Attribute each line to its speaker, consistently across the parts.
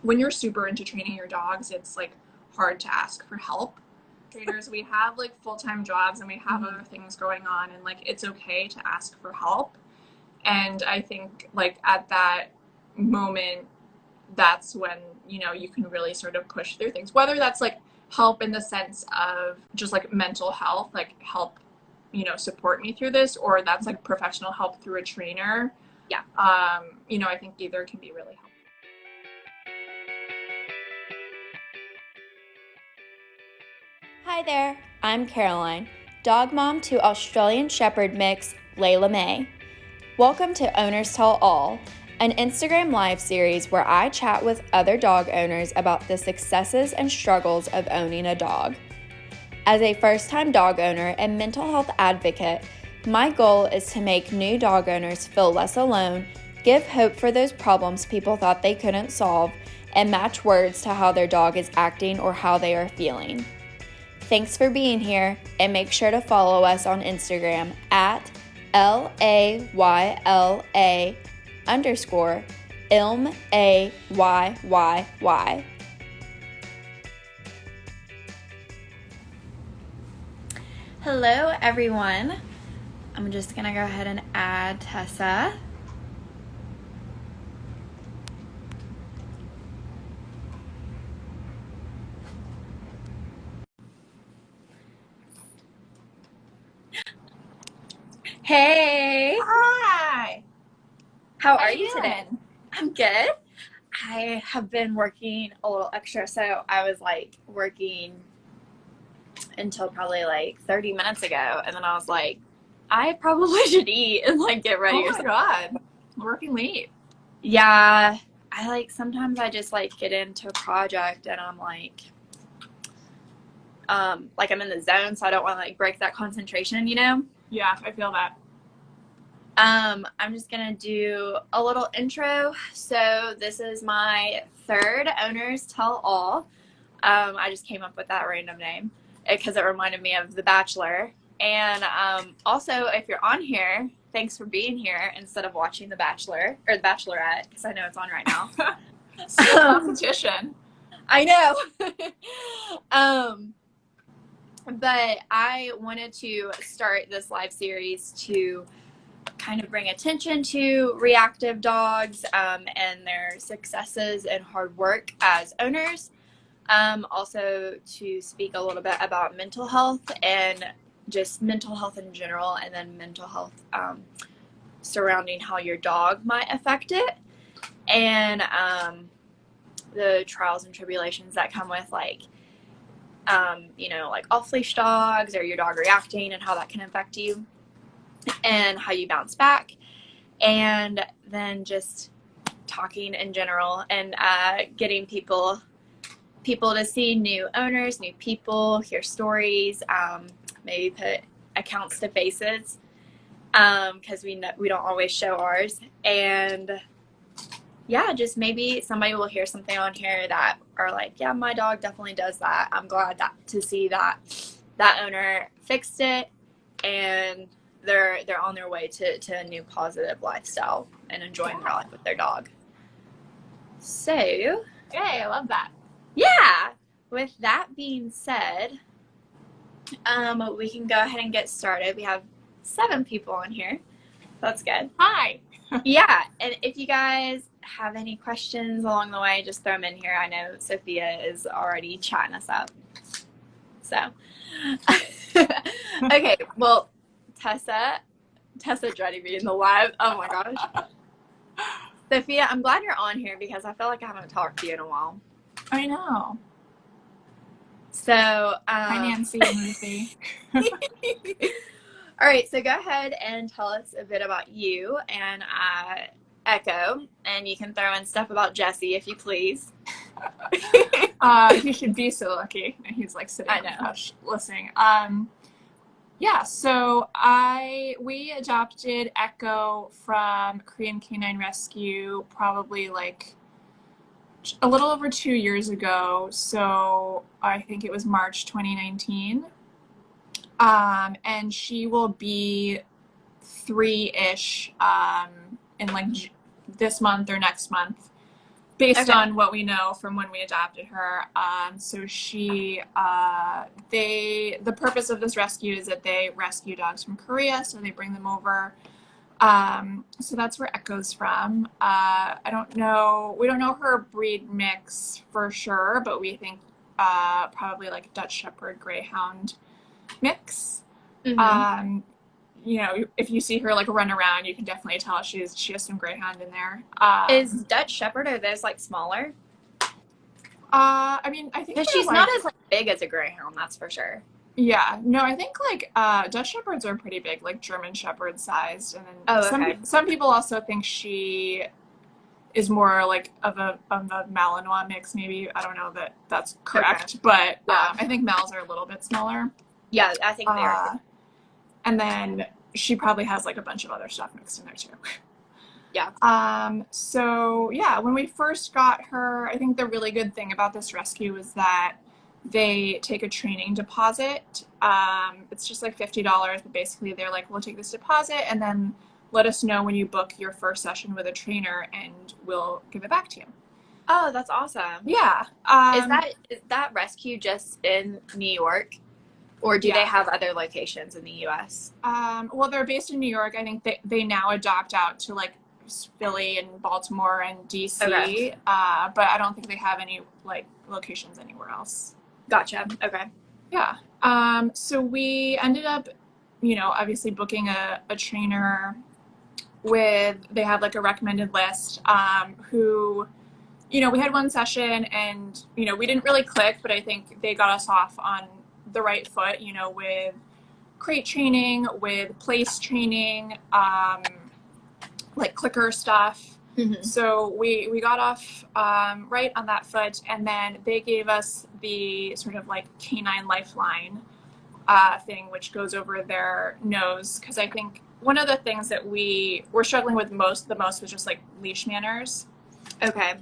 Speaker 1: when you're super into training your dogs, it's like hard to ask for help. Trainers, we have like full-time jobs and we have other things going on, and like it's okay to ask for help. And I think like at that moment, that's when, you know, you can really sort of push through things, whether that's like help in the sense of just like mental health, like help, you know, support me through this, or that's like professional help through a trainer.
Speaker 2: Yeah.
Speaker 1: You know, I think either can be really helpful.
Speaker 2: Hi there, I'm Karoline, dog mom to Australian Shepherd mix Layla May. Welcome to Owners Tell All, an Instagram live series where I chat with other dog owners about the successes and struggles of owning a dog. As a first-time dog owner and mental health advocate, my goal is to make new dog owners feel less alone, give hope for those problems people thought they couldn't solve, and match words to how their dog is acting or how they are feeling. Thanks for being here, and make sure to follow us on Instagram at LAYLA_ILMAYYY. Hello, everyone. I'm just gonna go ahead and add Tessa. Hey.
Speaker 1: Hi.
Speaker 2: How are you today? I'm good. I have been working a little extra, so I was like working until probably like 30 minutes ago, and then I was like, I probably should eat and like get ready or
Speaker 1: Oh my
Speaker 2: something.
Speaker 1: God, working late.
Speaker 2: Yeah, I like sometimes I just like get into a project and I'm like I'm in the zone, so I don't want to like break that concentration, you know?
Speaker 1: Yeah, I feel that.
Speaker 2: I'm just gonna do a little intro. So this is my third Owners Tell All. I just came up with that random name because it reminded me of The Bachelor. And also, if you're on here, thanks for being here instead of watching The Bachelor or The Bachelorette, because I know it's on right now.
Speaker 1: Still competition.
Speaker 2: I know. But I wanted to start this live series to kind of bring attention to reactive dogs and their successes and hard work as owners. Also to speak a little bit about mental health and just mental health in general, and then mental health surrounding how your dog might affect it, and the trials and tribulations that come with like like off-leash dogs or your dog reacting and how that can affect you and how you bounce back, and then just talking in general and getting people to see new owners, new people, hear stories, maybe put accounts to faces, because we don't always show ours. And yeah, just maybe somebody will hear something on here that are like, yeah, my dog definitely does that. I'm glad to see that owner fixed it and they're on their way to a new positive lifestyle and enjoying their life with their dog. So
Speaker 1: Yay, I love that.
Speaker 2: yeah, with that being said, we can go ahead and get started. We have 7 people on here. That's good.
Speaker 1: Hi.
Speaker 2: Yeah, and if you guys have any questions along the way, just throw them in here. I know Sophia is already chatting us up. So, okay, well, Tessa dreading me in the live. Oh my gosh. Sophia, I'm glad you're on here because I feel like I haven't talked to you in a while.
Speaker 1: I know.
Speaker 2: So,
Speaker 1: Hi, Nancy and Lucy.
Speaker 2: All right, so go ahead and tell us a bit about you and Echo, and you can throw in stuff about Jesse if you please.
Speaker 1: He should be so lucky. He's like sitting on the couch listening. Yeah, so we adopted Echo from Korean Canine Rescue probably like a little over 2 years ago. So I think it was March 2019. And she will be 3-ish in like this month or next month. based
Speaker 2: Okay.
Speaker 1: on what we know from when we adopted her. So the purpose of this rescue is that they rescue dogs from Korea, so they bring them over. So that's where Echo's from. I don't know, we don't know her breed mix for sure, but we think probably like Dutch Shepherd Greyhound mix.
Speaker 2: Mm-hmm.
Speaker 1: Um, you know, if you see her like run around, you can definitely tell she has some Greyhound in there.
Speaker 2: Is Dutch Shepherd, are those like smaller?
Speaker 1: I mean, I think
Speaker 2: Because
Speaker 1: they're
Speaker 2: she's not
Speaker 1: like,
Speaker 2: as like big as a Greyhound, that's for sure.
Speaker 1: yeah, no, I think like Dutch Shepherds are pretty big, like German Shepherd sized, and then
Speaker 2: Oh, okay.
Speaker 1: some people also think she is more like of a Malinois mix. Maybe I don't know that that's
Speaker 2: Okay.
Speaker 1: correct, but
Speaker 2: Yeah.
Speaker 1: I think Mals are a little bit smaller.
Speaker 2: Yeah, I think they are.
Speaker 1: And then she probably has like a bunch of other stuff mixed in there too.
Speaker 2: Yeah.
Speaker 1: So yeah, when we first got her, I think the really good thing about this rescue is that they take a training deposit. It's just like $50, but basically they're like, we'll take this deposit and then let us know when you book your first session with a trainer and we'll give it back to you.
Speaker 2: Oh, that's awesome.
Speaker 1: Yeah.
Speaker 2: Is that rescue just in New York? Or do they
Speaker 1: Yeah.
Speaker 2: have other locations in the US?
Speaker 1: Well, they're based in New York. I think they now adopt out to like Philly and Baltimore and DC.
Speaker 2: Okay.
Speaker 1: But I don't think they have any like locations anywhere else.
Speaker 2: Gotcha. Okay.
Speaker 1: Yeah. So we ended up, you know, obviously booking a trainer they have like a recommended list, who, you know, we had one session and, you know, we didn't really click, but I think they got us off on the right foot, you know, with crate training, with place training, like clicker stuff.
Speaker 2: Mm-hmm.
Speaker 1: So we got off right on that foot, and then they gave us the sort of like canine lifeline thing, which goes over their nose, because I think one of the things that we were struggling with the most was just like leash manners.
Speaker 2: Okay.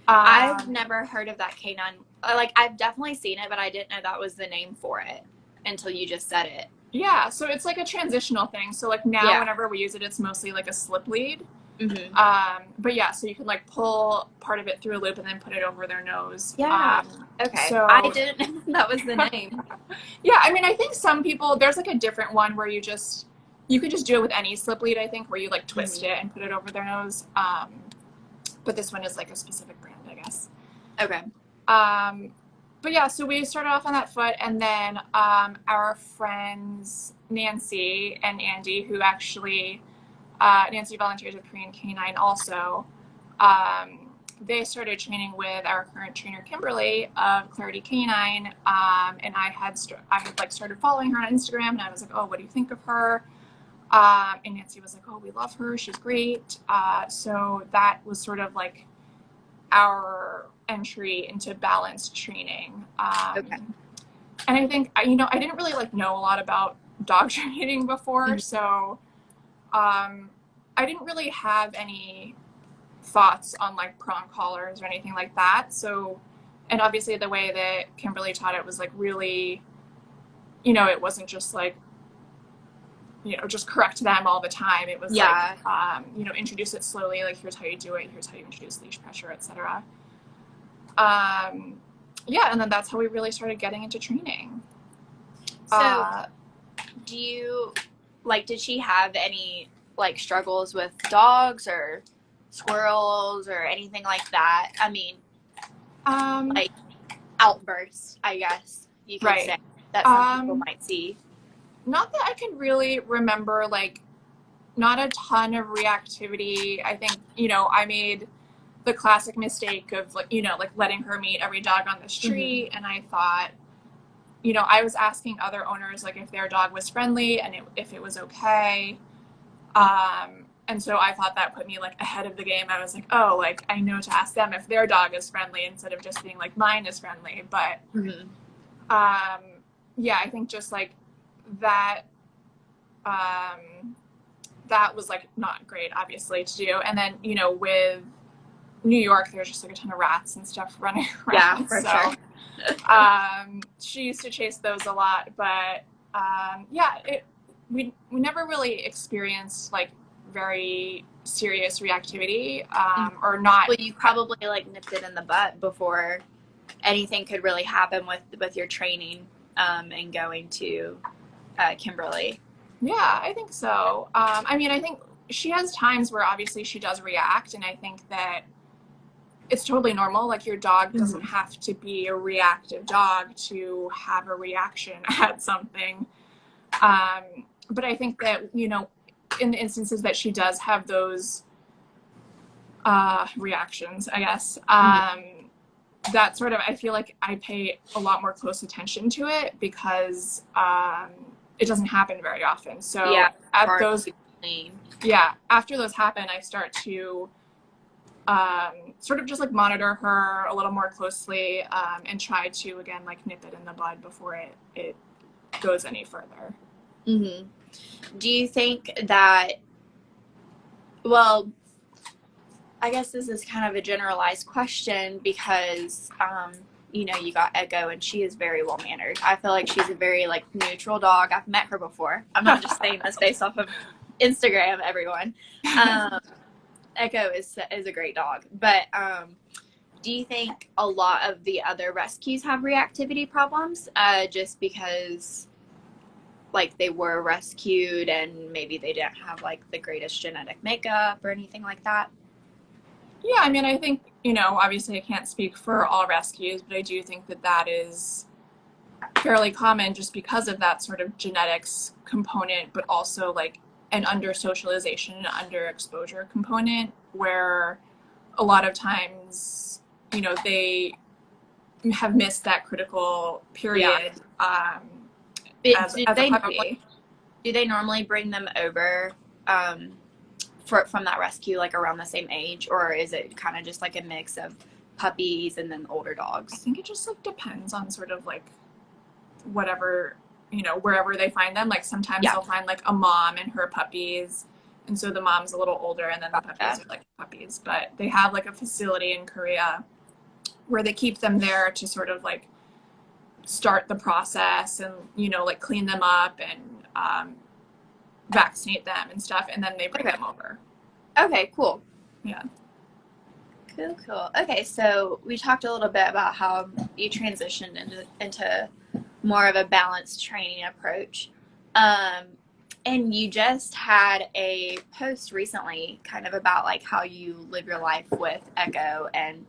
Speaker 2: I've never heard of that canine. Like, I've definitely seen it, but I didn't know that was the name for it until you just said it.
Speaker 1: Yeah, so it's like a transitional thing. So like now, whenever we use it, it's mostly like a slip lead.
Speaker 2: Mm-hmm.
Speaker 1: But yeah, so you can like pull part of it through a loop and then put it over their nose.
Speaker 2: Yeah. Okay.
Speaker 1: So
Speaker 2: I didn't know that was the name.
Speaker 1: Yeah, I mean, I think some people, there's like a different one where you could just do it with any slip lead, I think, where you like twist it and put it over their nose. But this one is like a specific brand, I guess.
Speaker 2: Okay.
Speaker 1: But yeah, so we started off on that foot, and then our friends Nancy and Andy, who actually Nancy volunteers with Korean Canine also. They started training with our current trainer Kimberly of Clarity Canine, and I had like started following her on Instagram, and I was like, oh, what do you think of her? And Nancy was like, oh, we love her, she's great. So that was sort of like our entry into balanced training.
Speaker 2: Okay.
Speaker 1: And I think, you know, I didn't really like know a lot about dog training before, so I didn't really have any thoughts on like prong collars or anything like that. So, and obviously the way that Kimberly taught it was like really, you know, it wasn't just like, you know, just correct them all the time. It was like, you know, introduce it slowly. Like, here's how you do it. Here's how you introduce leash pressure, etc. Yeah, and then that's how we really started getting into training.
Speaker 2: So, do you, like, did she have any, like, struggles with dogs or squirrels or anything like that? I mean, like, outbursts, I guess you could say, that some people might see.
Speaker 1: Not that I can really remember, like, not a ton of reactivity. I think, you know, I made the classic mistake of, like, you know, like letting her meet every dog on the street. And I thought, you know, I was asking other owners, like, if their dog was friendly and if it was okay. And so I thought that put me, like, ahead of the game. I was like, oh, like, I know to ask them if their dog is friendly instead of just being like, mine is friendly. But, yeah, I think just, like, that was, like, not great, obviously, to do. And then, you know, with New York, there's just like a ton of rats and stuff running around.
Speaker 2: Yeah, for sure.
Speaker 1: She used to chase those a lot, but yeah, we never really experienced like very serious reactivity, or not.
Speaker 2: Well, you probably like nipped it in the butt before anything could really happen with your training, and going to Kimberly.
Speaker 1: Yeah, I think so. I mean, I think she has times where obviously she does react, and I think that it's totally normal. Like, your dog doesn't have to be a reactive dog to have a reaction at something. But I think that, you know, in the instances that she does have those reactions, I guess, that sort of, I feel like I pay a lot more close attention to it because it doesn't happen very often. So
Speaker 2: Yeah,
Speaker 1: at those, after those happen, I start to sort of just like monitor her a little more closely, and try to, again, like nip it in the bud before it goes any further.
Speaker 2: Mm-hmm. Do you think that, well, I guess this is kind of a generalized question because, you know, you got Echo and she is very well mannered. I feel like she's a very like neutral dog. I've met her before. I'm not just saying this based off of Instagram, everyone. Echo is a great dog, but do you think a lot of the other rescues have reactivity problems, just because like they were rescued and maybe they didn't have like the greatest genetic makeup or anything like that?
Speaker 1: Yeah, I mean, I think, you know, obviously I can't speak for all rescues, but I do think that that is fairly common just because of that sort of genetics component, but also like an under socialization and under exposure component where a lot of times, you know, they have missed that critical period. As a puppy.
Speaker 2: Do they normally bring them over from that rescue like around the same age, or is it kind of just like a mix of puppies and then older dogs?
Speaker 1: I think it just like depends on sort of like whatever, you know, wherever they find them. Like sometimes they'll find like a mom and her puppies, and so the mom's a little older and then the puppies are like puppies. But they have like a facility in Korea where they keep them there to sort of like start the process and, you know, like clean them up and vaccinate them and stuff, and then they bring them over.
Speaker 2: Okay, cool.
Speaker 1: Yeah.
Speaker 2: Cool. Okay, so we talked a little bit about how you transitioned into more of a balanced training approach. And you just had a post recently kind of about like how you live your life with Echo and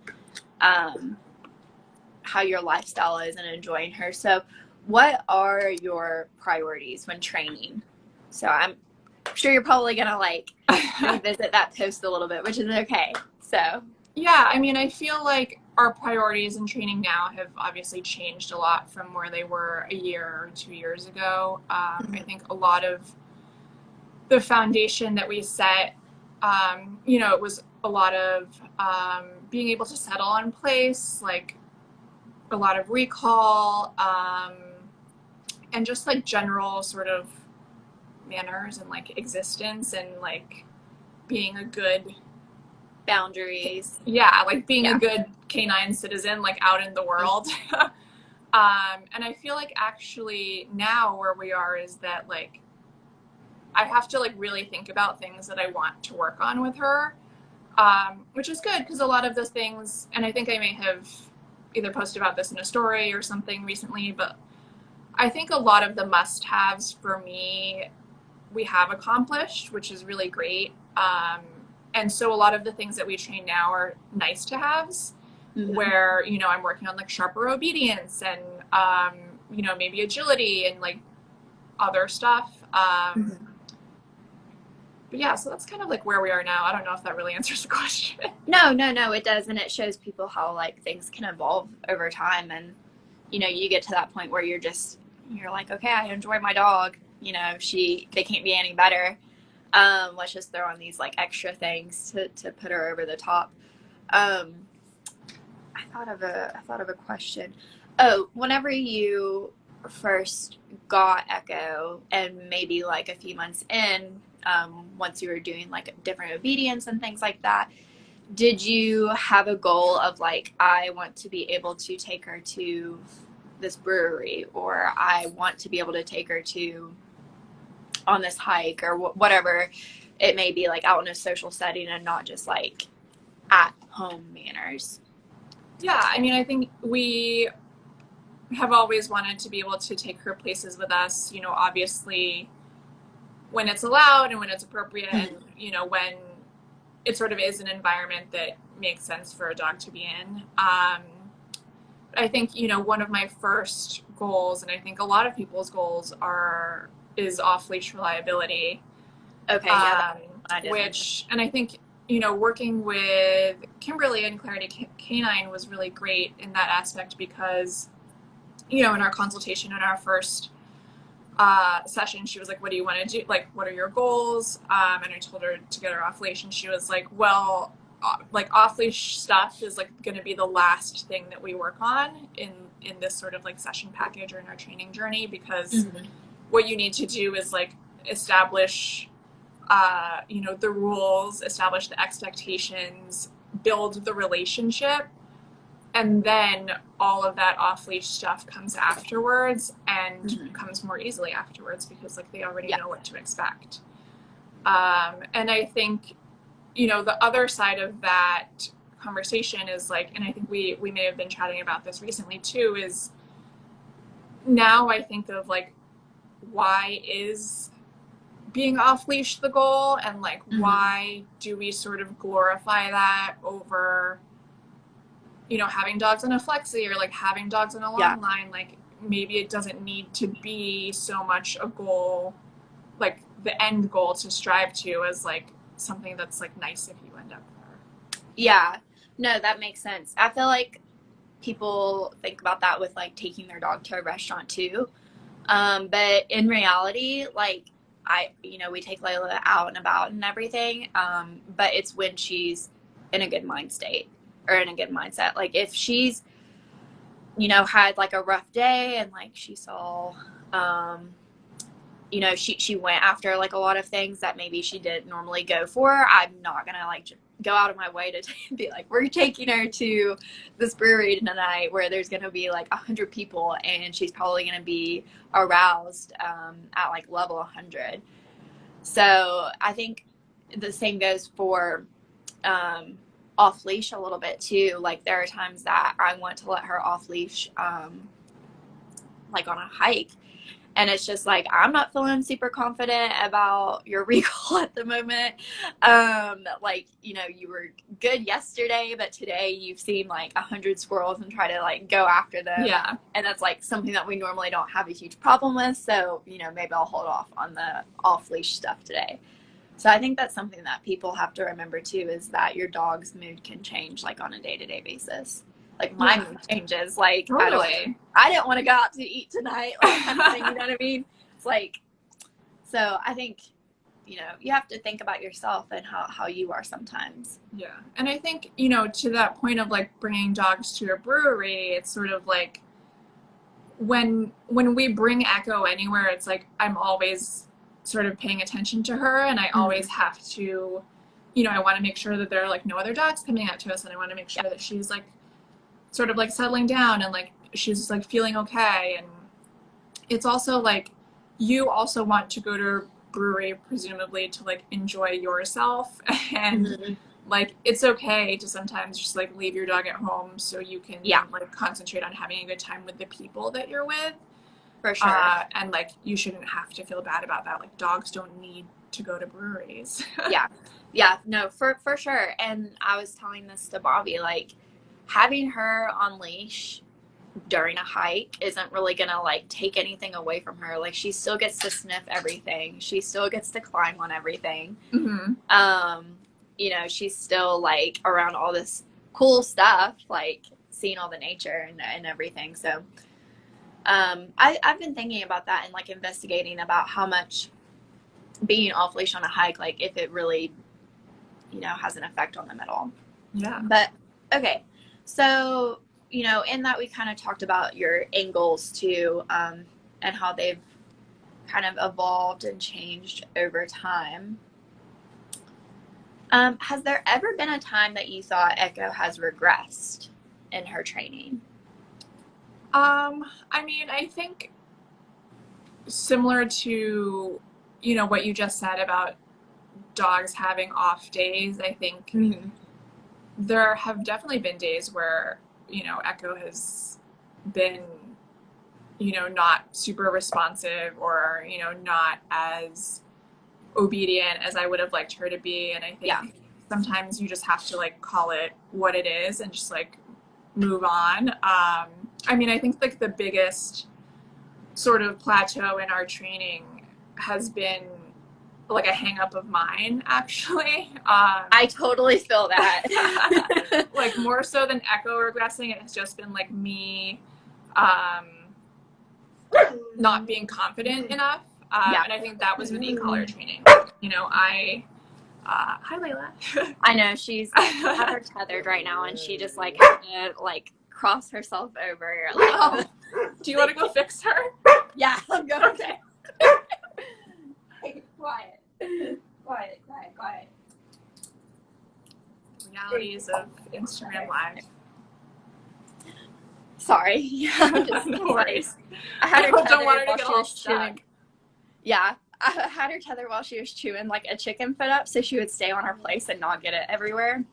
Speaker 2: how your lifestyle is and enjoying her. So what are your priorities when training? So I'm sure you're probably going to like revisit that post a little bit, which is okay. So
Speaker 1: yeah, I mean, I feel like our priorities in training now have obviously changed a lot from where they were a year or 2 years ago. I think a lot of the foundation that we set, you know, it was a lot of being able to settle in place, like a lot of recall, and just like general sort of manners and like existence and like being a good
Speaker 2: boundaries.
Speaker 1: Yeah, like being a good canine citizen, like out in the world. And I feel like actually now where we are is that like I have to like really think about things that I want to work on with her, which is good because a lot of those things, and I think I may have either posted about this in a story or something recently, but I think a lot of the must-haves for me we have accomplished, which is really great. And so a lot of the things that we train now are nice to haves, where, you know, I'm working on like sharper obedience and, you know, maybe agility and like other stuff. But yeah, so that's kind of like where we are now. I don't know if that really answers the question.
Speaker 2: No, it does. And it shows people how like things can evolve over time. And, you know, you get to that point where you're like, okay, I enjoy my dog. You know, they can't be any better. Let's just throw on these like extra things to put her over the top. I thought of a question. Oh, whenever you first got Echo and maybe like a few months in, once you were doing like different obedience and things like that, did you have a goal of like, I want to be able to take her to this brewery, or I want to be able to take her to on this hike or whatever? it may be like out in a social setting and not just like at home manners.
Speaker 1: Yeah, I mean, I think we have always wanted to be able to take her places with us, you know, obviously when it's allowed and when it's appropriate, and, you know, when it sort of is an environment that makes sense for a dog to be in. I think, you know, one of my first goals, and I think a lot of people's goals is off-leash reliability.
Speaker 2: Okay, yeah,
Speaker 1: Which, and I think, you know, working with Kimberly and Clarity Canine was really great in that aspect because, you know, in our consultation in our first session, she was like, what do you want to do? Like, what are your goals? And I told her to get her off leash, and she was like, well, like off leash stuff is like going to be the last thing that we work on in this sort of like session package or in our training journey, because what you need to do is like establish you know, the rules, establish the expectations, build the relationship, and then all of that off-leash stuff comes afterwards and comes more easily afterwards because like they already know what to expect. And I think, you know, the other side of that conversation is like, and I think we may have been chatting about this recently too, is now I think of like, why is being off leash the goal, and like why do we sort of glorify that over, you know, having dogs on a flexi or like having dogs on a long line? Like maybe it doesn't need to be so much a goal, like the end goal to strive to, as like something that's like nice if you end up there.
Speaker 2: Yeah, no, that makes sense. I feel like people think about that with like taking their dog to a restaurant too, but in reality, like you know, we take Layla out and about and everything, but it's when she's in a good mind state or in a good mindset. Like if she's, you know, had like a rough day and like she saw, you know, she went after like a lot of things that maybe she didn't normally go for, I'm not gonna like go out of my way to be like, we're taking her to this brewery tonight where there's gonna be like 100 people and she's probably gonna be aroused at like level 100. So I think the same goes for off leash a little bit too. Like there are times that I want to let her off leash like on a hike, and it's just like, I'm not feeling super confident about your recall at the moment. Like, you know, you were good yesterday, but today you've seen like 100 squirrels and try to like go after them.
Speaker 1: Yeah.
Speaker 2: And that's like something that we normally don't have a huge problem with. So, you know, maybe I'll hold off on the off leash stuff today. So I think that's something that people have to remember too, is that your dog's mood can change like on a day-to-day basis. Like my mood changes. Like
Speaker 1: totally.
Speaker 2: I didn't want to go out to eat tonight, like kind of thing, you know what I mean? It's like, so I think, you know, you have to think about yourself and how you are sometimes.
Speaker 1: Yeah. And I think, you know, to that point of like bringing dogs to a brewery, it's sort of like when we bring Echo anywhere, it's like I'm always sort of paying attention to her, and I always have to, you know, I want to make sure that there are like no other dogs coming out to us, and I want to make sure that she's like sort of like settling down and like she's like feeling okay. And it's also like you also want to go to a brewery presumably to like enjoy yourself, and like it's okay to sometimes just like leave your dog at home so you can like concentrate on having a good time with the people that you're with.
Speaker 2: For sure.
Speaker 1: And like you shouldn't have to feel bad about that. Like dogs don't need to go to breweries.
Speaker 2: Yeah, no, for sure. And I was telling this to Bobby, like having her on leash during a hike isn't really gonna like take anything away from her. Like she still gets to sniff everything, she still gets to climb on everything. You know, she's still like around all this cool stuff, like seeing all the nature and everything. So I've been thinking about that and like investigating about how much being off leash on a hike, like if it really, you know, has an effect on them at all.
Speaker 1: Yeah.
Speaker 2: But okay, so, you know, in that we kind of talked about your angles too, and how they've kind of evolved and changed over time. Has there ever been a time that you thought Echo has regressed in her training?
Speaker 1: I mean, I think similar to, you know, what you just said about dogs having off days, I think there have definitely been days where, you know, Echo has been, you know, not super responsive or, you know, not as obedient as I would have liked her to be. And I think sometimes you just have to like call it what it is and just like move on. I mean, I think like the biggest sort of plateau in our training has been like a hang up of mine, actually.
Speaker 2: I totally feel that.
Speaker 1: Like more so than Echo regressing, it has just been like me not being confident enough. And I think that was with e-collar training. You know, hi Layla.
Speaker 2: I know she's got her tethered right now, and she just like had to like cross herself over. Like,
Speaker 1: do you want to go fix her?
Speaker 2: Yeah, I'm going. Okay. Quiet.
Speaker 1: Realities of Instagram Live.
Speaker 2: Sorry. Yeah,
Speaker 1: no worries.
Speaker 2: I had her tethered
Speaker 1: don't want her to
Speaker 2: while
Speaker 1: get
Speaker 2: she
Speaker 1: all
Speaker 2: was
Speaker 1: stuck.
Speaker 2: chewing. Yeah, I had her tethered while she was chewing like a chicken foot up, so she would stay on her place and not get it everywhere.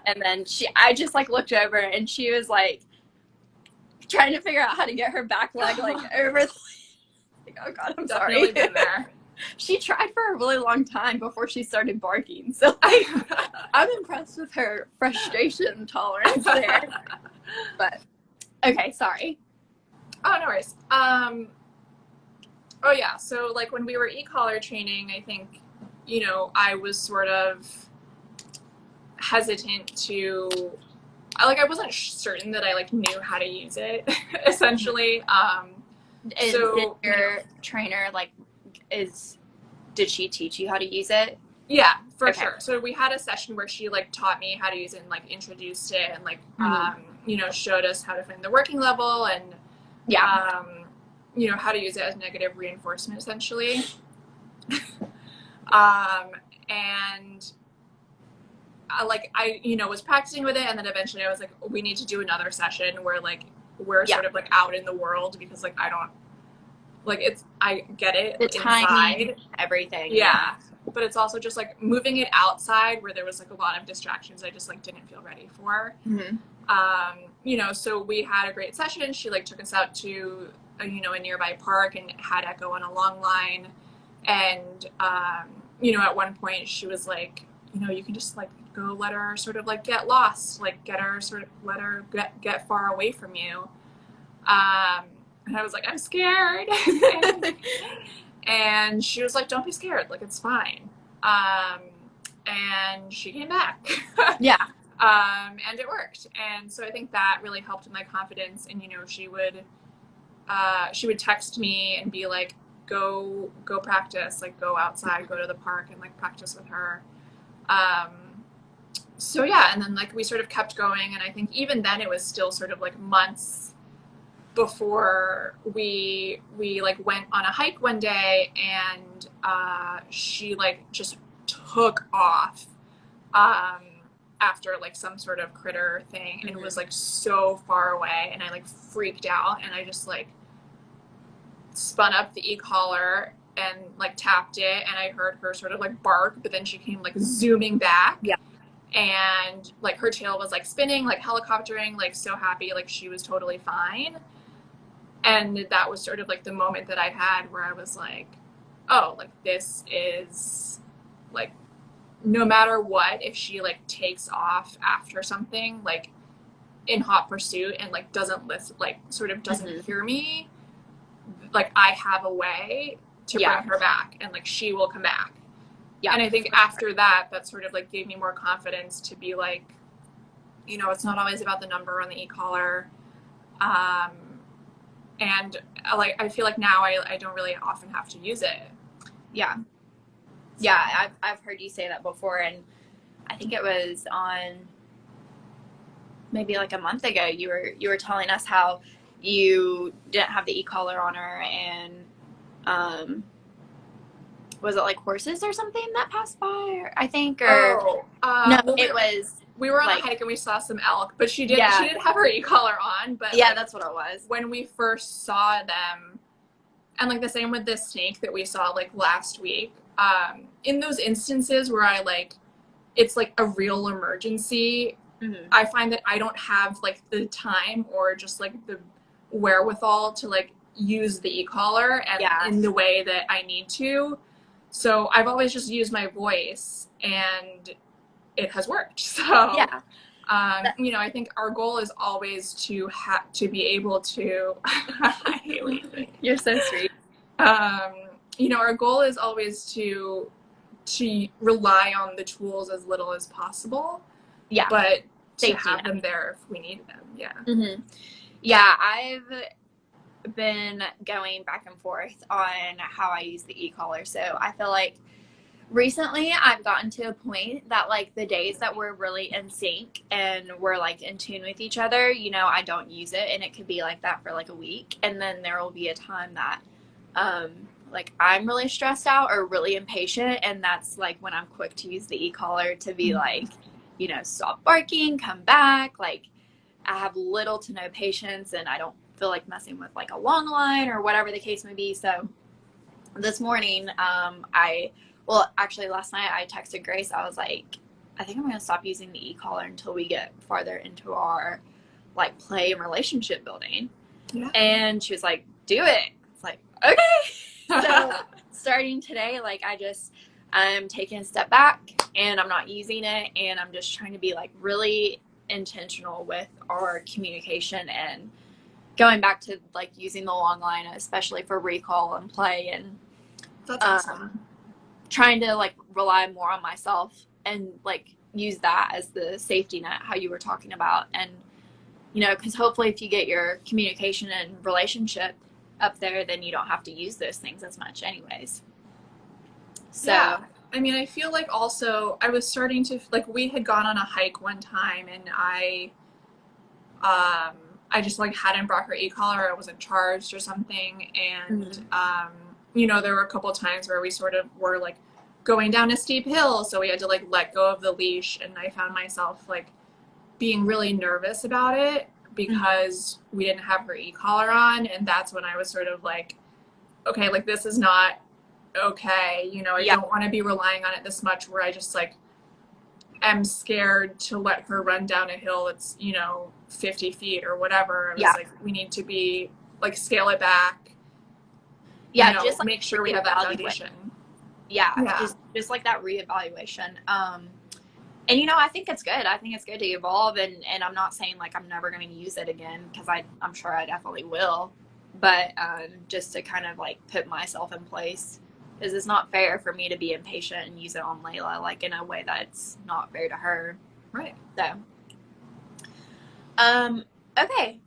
Speaker 2: And then I just like looked over, and she was like trying to figure out how to get her back leg like over. Like, oh God, I'm sorry.
Speaker 1: Definitely been there.
Speaker 2: She tried for a really long time before she started barking, so I'm impressed with her frustration tolerance there. But okay, sorry.
Speaker 1: Oh, no worries. Oh yeah, so like when we were e-collar training, I think, you know, I was sort of hesitant to, I wasn't certain that I like knew how to use it, essentially. So
Speaker 2: did your trainer like did she teach you how to use it?
Speaker 1: Yeah, for sure. So we had a session where she like taught me how to use it and like introduced it and like you know, showed us how to find the working level and you know, how to use it as negative reinforcement essentially. And I you know, was practicing with it, and then eventually I was like, we need to do another session where like we're sort of like out in the world, because like I don't like it's I get it,
Speaker 2: the
Speaker 1: inside
Speaker 2: timing, everything.
Speaker 1: Yeah. But it's also just like moving it outside where there was like a lot of distractions I just like didn't feel ready for. You know, so we had a great session. She like took us out to you know, a nearby park and had Echo on a long line, and you know, at one point she was like, you know, you can just like go let her sort of like get lost, like get her sort of let her get far away from you. And I was like, I'm scared. And she was like, don't be scared, like it's fine. And she came back. And it worked. And so I think that really helped with my confidence. And you know, she would text me and be like, go practice, like go outside, go to the park and like practice with her. So yeah, and then like we sort of kept going, and I think even then it was still sort of like months before we like went on a hike one day, and she like just took off after like some sort of critter thing, and it was like so far away, and I like freaked out, and I just like spun up the e-collar and like tapped it, and I heard her sort of like bark, but then she came like zooming back. And like her tail was like spinning, like helicoptering, like so happy, like she was totally fine. And that was sort of like the moment that I had where I was like, oh, like this is like, no matter what, if she like takes off after something like in hot pursuit and like doesn't listen, like sort of doesn't hear me, like I have a way to bring her back, and like she will come back. And I think after that sort of like gave me more confidence to be like, you know, it's not always about the number on the e-collar. And like I feel like now I don't really often have to use it.
Speaker 2: I've heard you say that before, and I think it was on maybe like a month ago you were telling us how you didn't have the e-collar on her, and was it like horses or something that passed by, or I think, or it was
Speaker 1: we were on
Speaker 2: like,
Speaker 1: a hike and we saw some elk, but she did have her e-collar on, but like,
Speaker 2: that's what it was.
Speaker 1: When we first saw them, and like the same with this snake that we saw like last week, in those instances where I like, it's like a real emergency, I find that I don't have like the time or just like the wherewithal to like use the e-collar and in the way that I need to. So I've always just used my voice, and it has worked. So you know, I think our goal is always to be able to I hate what you think.
Speaker 2: You're so sweet.
Speaker 1: You know, our goal is always to rely on the tools as little as possible. Yeah. But to have them there if we need them. Yeah.
Speaker 2: Yeah, I've been going back and forth on how I use the e-collar. So I feel like recently I've gotten to a point that like the days that we're really in sync and we're like in tune with each other, you know, I don't use it, and it could be like that for like a week, and then there will be a time that like I'm really stressed out or really impatient, and that's like when I'm quick to use the e-collar to be like, you know, stop barking, come back. Like I have little to no patience, and I don't feel like messing with like a long line or whatever the case may be. So this morning actually last night I texted Grace. I was like, I think I'm going to stop using the e-collar until we get farther into our like play and relationship building. Yeah. And she was like, do it. It's like, okay. So starting today, like I'm taking a step back and I'm not using it, and I'm just trying to be like really intentional with our communication and going back to like using the long line, especially for recall and play, and
Speaker 1: that's awesome.
Speaker 2: Trying to like rely more on myself and like use that as the safety net, how you were talking about. And you know, because hopefully if you get your communication and relationship up there, then you don't have to use those things as much anyways. So
Speaker 1: yeah. I mean, I feel like also I was starting to like, we had gone on a hike one time, and I just like hadn't brought her e-collar. I wasn't charged or something, and you know, there were a couple of times where we sort of were like going down a steep hill, so we had to like let go of the leash, and I found myself like being really nervous about it because we didn't have her e-collar on, and that's when I was sort of like, okay, like this is not okay, you know, I don't want to be relying on it this much where I just like am scared to let her run down a hill that's, you know, 50 feet or whatever. It was like, we need to be like, scale it back.
Speaker 2: Yeah,
Speaker 1: you know,
Speaker 2: just like
Speaker 1: make sure we have that foundation.
Speaker 2: Just like that reevaluation. And you know, I think it's good. I think it's good to evolve, and I'm not saying like I'm never going to use it again, because I'm sure I definitely will, but just to kind of like put myself in place, because it's not fair for me to be impatient and use it on Layla like in a way that's not fair to her.
Speaker 1: Right.
Speaker 2: So okay,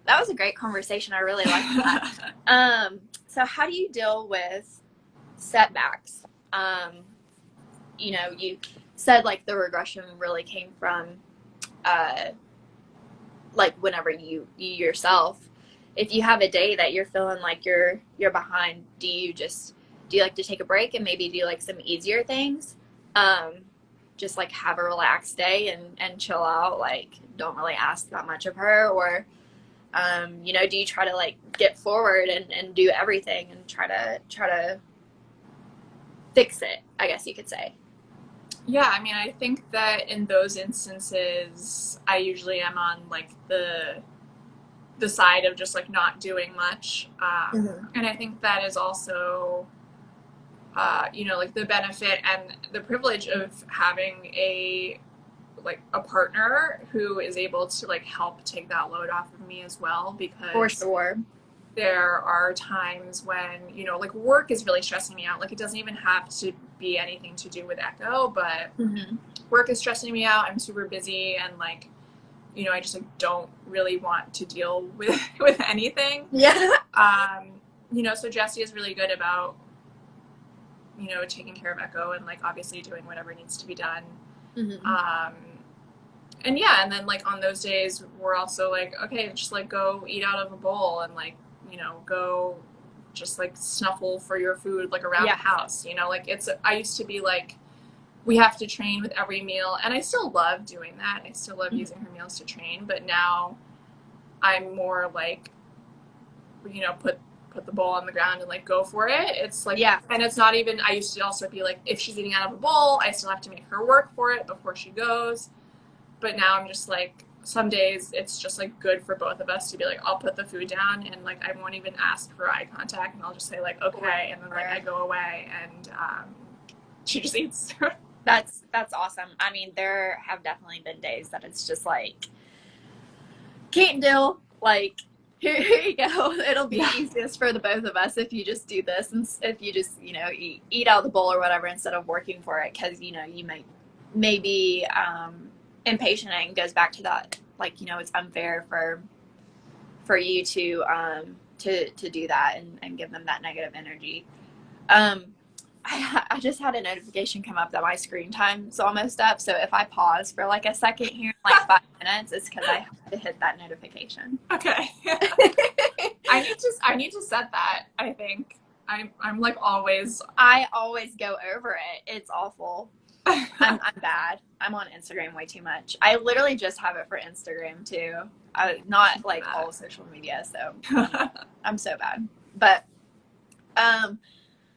Speaker 2: that was a great conversation. I really liked that. So how do you deal with setbacks? You know, you said like the regression really came from like whenever you yourself, if you have a day that you're feeling like you're behind, do you like to take a break and maybe do like some easier things, just like have a relaxed day and chill out, like don't really ask that much of her, or you know, do you try to like get forward and do everything and try to fix it, I guess you could say?
Speaker 1: Yeah, I mean, I think that in those instances, I usually am on like the side of just like not doing much. And I think that is also, you know, like the benefit and the privilege of having a partner who is able to like help take that load off of me as well, because
Speaker 2: for sure
Speaker 1: there are times when, you know, like work is really stressing me out. Like it doesn't even have to be anything to do with Echo, but work is stressing me out. I'm super busy, and like, you know, I just like don't really want to deal with anything.
Speaker 2: Yeah.
Speaker 1: You know, so Jessie is really good about, you know, taking care of Echo and like obviously doing whatever needs to be done. And yeah, and then like on those days we're also like, okay, just like go eat out of a bowl and like, you know, go just like snuffle for your food like around the house, you know, like I used to be like, we have to train with every meal, and I still love doing that. I still love using her meals to train, but now I'm more like, you know, put put the bowl on the ground and like go for it. It's like,
Speaker 2: Yeah.
Speaker 1: and it's not even, I used to also be like, if she's eating out of a bowl, I still have to make her work for it before she goes. But now I'm just like, some days it's just like good for both of us to be like, I'll put the food down and like I won't even ask for eye contact, and I'll just say like, okay, and then like I go away and she just eats.
Speaker 2: That's awesome. I mean, there have definitely been days that it's just like, can't deal, like, here you go. It'll be easiest for the both of us if you just do this, and if you just, you know, eat out of the bowl or whatever instead of working for it, because, you know, you may be impatient, and goes back to that, like, you know, it's unfair for you to do that and give them that negative energy. I just had a notification come up that my screen time's almost up. So if I pause for like a second here, like 5 minutes, it's because I have to hit that notification.
Speaker 1: Okay. I need to set that. I think I'm like always.
Speaker 2: I always go over it. It's awful. I'm bad. I'm on Instagram way too much. I literally just have it for Instagram too. Not like all social media. So I'm so bad. But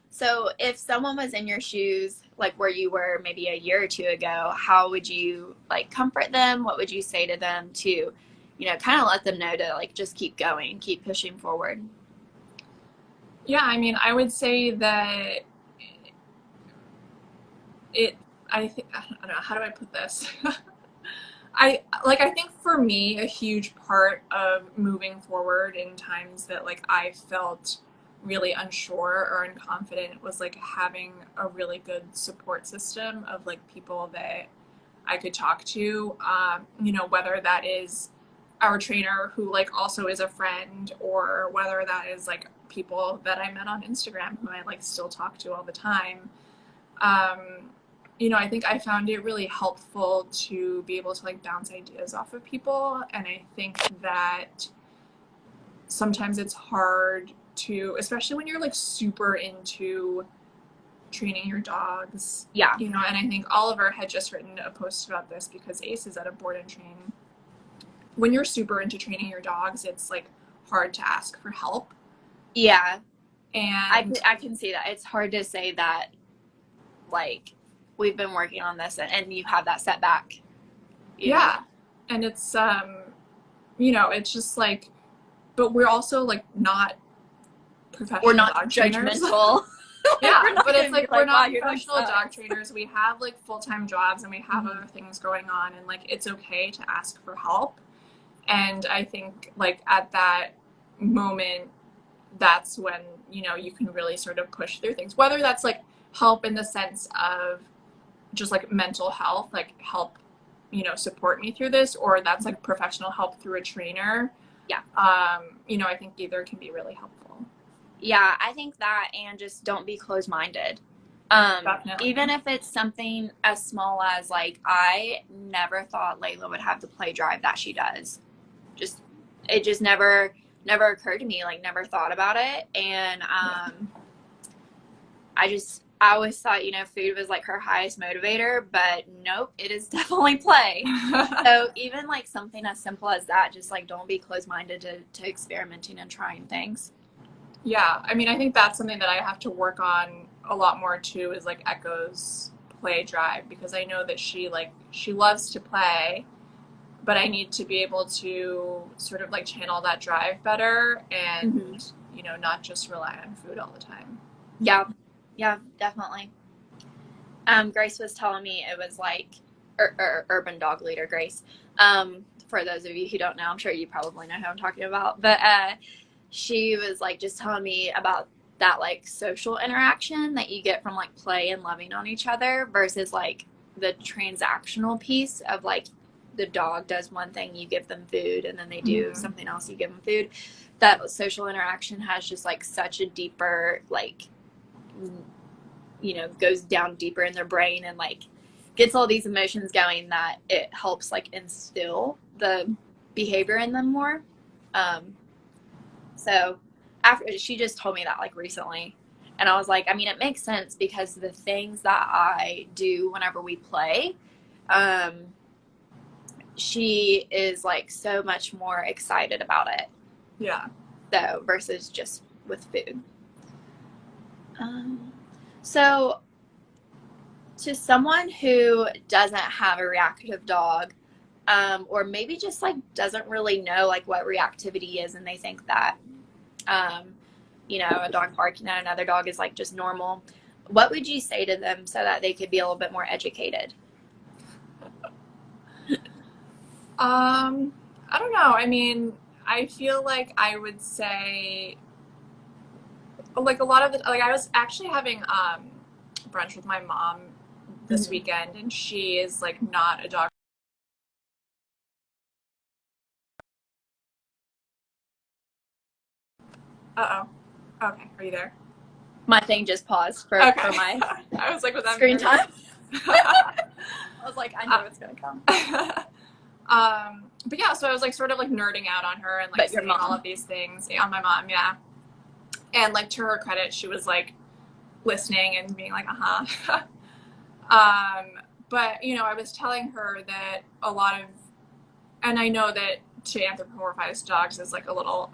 Speaker 2: so if someone was in your shoes, like where you were maybe a year or two ago, how would you like comfort them? What would you say to them to, you know, kind of let them know to like just keep going, keep pushing forward?
Speaker 1: Yeah, I mean, I would say that I don't know, how do I put this? I think for me, a huge part of moving forward in times that like I felt really unsure or unconfident was like having a really good support system of like people that I could talk to, you know, whether that is our trainer who like also is a friend, or whether that is like people that I met on Instagram who I like still talk to all the time. You know, I think I found it really helpful to be able to like bounce ideas off of people, and I think that sometimes it's hard to, especially when you're like super into training your dogs.
Speaker 2: Yeah.
Speaker 1: You know, and I think Oliver had just written a post about this because Ace is at a board and train. When you're super into training your dogs, it's like hard to ask for help.
Speaker 2: Yeah.
Speaker 1: And
Speaker 2: I can see that. It's hard to say that, like, we've been working on this and you have that setback.
Speaker 1: Yeah. And it's, you know, it's just like, but we're also like not professional
Speaker 2: We're not
Speaker 1: dog trainers.
Speaker 2: judgmental.
Speaker 1: Yeah, but it's like we're not
Speaker 2: wow,
Speaker 1: professional dog trainers. We have like full-time jobs and we have other things going on, and like it's okay to ask for help. And I think like at that moment, that's when, you know, you can really sort of push through things, whether that's like help in the sense of just like mental health, like help, you know, support me through this, or that's like professional help through a trainer.
Speaker 2: Yeah.
Speaker 1: You know, I think either can be really helpful.
Speaker 2: Yeah, I think that, and just don't be closed-minded. Even if it's something as small as like, I never thought Layla would have the play drive that she does. It just never occurred to me, like never thought about it. And I always thought, you know, food was like her highest motivator, but nope, it is definitely play. So even like something as simple as that, just like don't be closed-minded to experimenting and trying things.
Speaker 1: Yeah, I mean, I think that's something that I have to work on a lot more too, is like Echo's play drive, because I know that she loves to play, but I need to be able to sort of like channel that drive better and, you know, not just rely on food all the time.
Speaker 2: Yeah, definitely. Grace was telling me it was like, urban dog leader Grace. For those of you who don't know, I'm sure you probably know who I'm talking about, but she was like just telling me about that like social interaction that you get from like play and loving on each other versus like the transactional piece of like the dog does one thing, you give them food, and then they do something else, you give them food. That social interaction has just like such a deeper, like, you know, goes down deeper in their brain and like gets all these emotions going, that it helps like instill the behavior in them more. So after she just told me that like recently, and I was like, I mean, it makes sense because the things that I do whenever we play, she is like so much more excited about it.
Speaker 1: Yeah.
Speaker 2: So versus just with food. So to someone who doesn't have a reactive dog, or maybe just like doesn't really know like what reactivity is, and they think that you know, a dog barking at another dog is like just normal, what would you say to them so that they could be a little bit more educated?
Speaker 1: I don't know. I mean, I feel like I would say, like, a lot of the, like, I was actually having brunch with my mom this weekend, and she is like not a dog. Uh-oh. Okay, are you there?
Speaker 2: My thing just paused for my
Speaker 1: I was like, with that
Speaker 2: screen time. I was like, I know it's gonna come.
Speaker 1: But yeah, so I was like sort of like nerding out on her and like saying all of these things on my mom, yeah. And like to her credit, she was like listening and being like, uh-huh. But you know, I was telling her that a lot of, and I know that to anthropomorphize dogs is like a little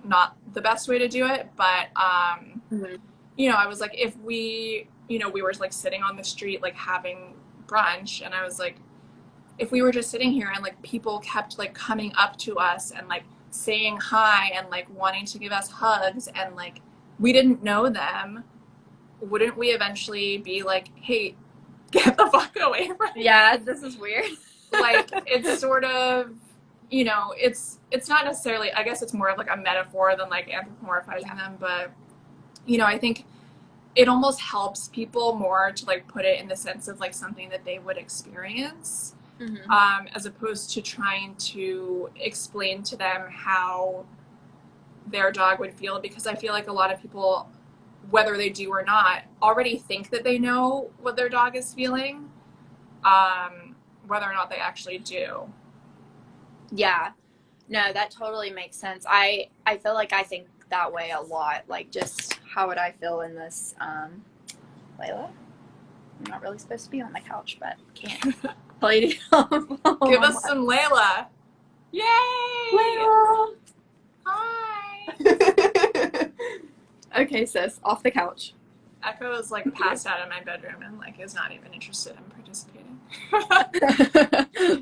Speaker 1: not the best way to do it, but you know, I was like, if we, you know, we were like sitting on the street like having brunch, and I was like, if we were just sitting here and like people kept like coming up to us and like saying hi and like wanting to give us hugs, and like we didn't know them, wouldn't we eventually be like, hey, get the fuck away from me?
Speaker 2: Yeah, this is weird.
Speaker 1: Like, it's sort of, you know, it's not necessarily, I guess it's more of like a metaphor than like anthropomorphizing them, but you know, I think it almost helps people more to like put it in the sense of like something that they would experience, as opposed to trying to explain to them how their dog would feel, because I feel like a lot of people, whether they do or not, already think that they know what their dog is feeling, whether or not they actually do.
Speaker 2: Yeah, no, that totally makes sense. I feel like I think that way a lot. Like, just how would I feel in this? Layla, I'm not really supposed to be on the couch, but can't.
Speaker 1: Give us some Layla. Yay!
Speaker 2: Layla!
Speaker 1: Hi!
Speaker 2: Okay, sis, off the couch.
Speaker 1: Echo is like passed out in my bedroom and like is not even interested in participating.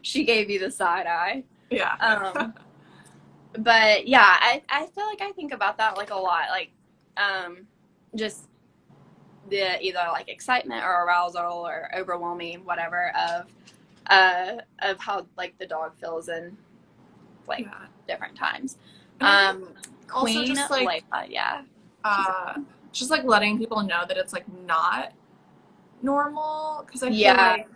Speaker 2: She gave you the side eye.
Speaker 1: Yeah.
Speaker 2: But yeah, I feel like I think about that like a lot, like just the either like excitement or arousal or overwhelming whatever of how like the dog feels in like different times. Queen,
Speaker 1: just like
Speaker 2: yeah.
Speaker 1: Just like letting people know that it's like not normal, because I feel like,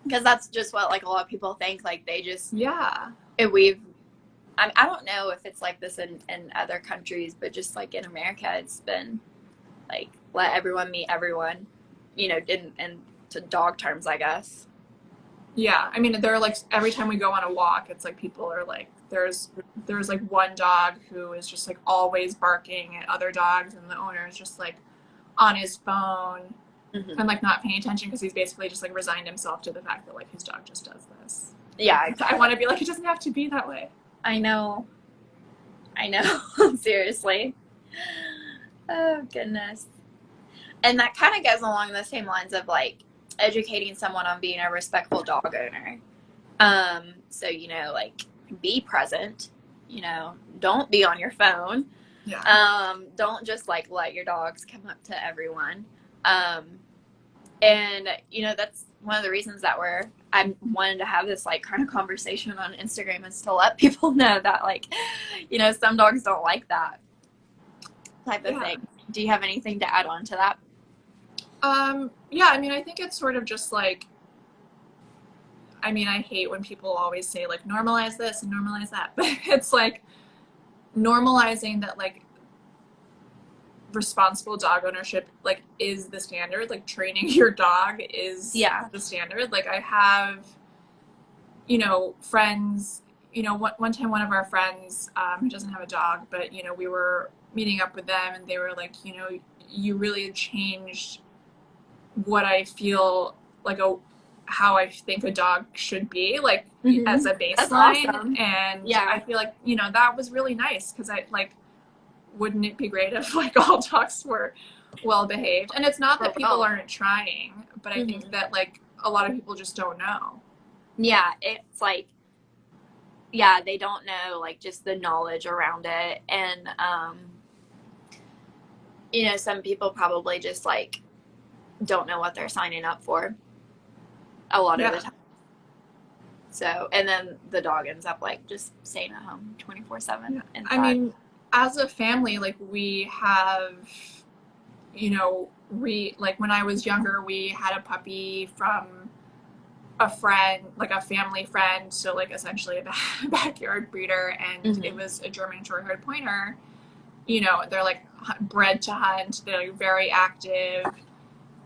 Speaker 2: because that's just what like a lot of people think, like they just
Speaker 1: we've
Speaker 2: I don't know if it's like this in other countries, but just like in America, it's been like let everyone meet everyone, you know, in to dog terms, I guess.
Speaker 1: Yeah, I mean, they're like every time we go on a walk, it's like people are like, there's like one dog who is just like always barking at other dogs, and the owner is just like on his phone and like not paying attention, because he's basically just like resigned himself to the fact that like his dog just does this.
Speaker 2: Yeah,
Speaker 1: I want to be like, it doesn't have to be that way.
Speaker 2: I know. Seriously. Oh goodness. And that kind of goes along the same lines of like educating someone on being a respectful dog owner. So, you know, like be present, you know, don't be on your phone.
Speaker 1: Yeah.
Speaker 2: Don't just like let your dogs come up to everyone. And you know, that's one of the reasons that I'm wanting to have this like kind of conversation on Instagram, is to let people know that like, you know, some dogs don't like that type of thing. Do you have anything to add on to that?
Speaker 1: Yeah, I mean, I think it's sort of just like, I mean, I hate when people always say like normalize this and normalize that, but it's like normalizing that like responsible dog ownership like is the standard, like training your dog is the standard. Like I have, you know, friends, you know, one time one of our friends who doesn't have a dog, but you know, we were meeting up with them and they were like, you know, you really changed what I feel like how I think a dog should be, like as a baseline.
Speaker 2: Awesome.
Speaker 1: And I feel like, you know, that was really nice, because I like wouldn't it be great if like all dogs were well behaved? And it's not that people aren't trying, but I think that like a lot of people just don't know.
Speaker 2: Yeah, it's like, yeah, they don't know like just the knowledge around it. And you know, some people probably just like don't know what they're signing up for a lot of the time. So, and then the dog ends up like just staying at home 24/7.
Speaker 1: I mean, as a family, like we have, you know, like when I was younger, we had a puppy from a friend, like a family friend. So like essentially a backyard breeder, and it was a German short-haired pointer. You know, they're like bred to hunt. They're like very active,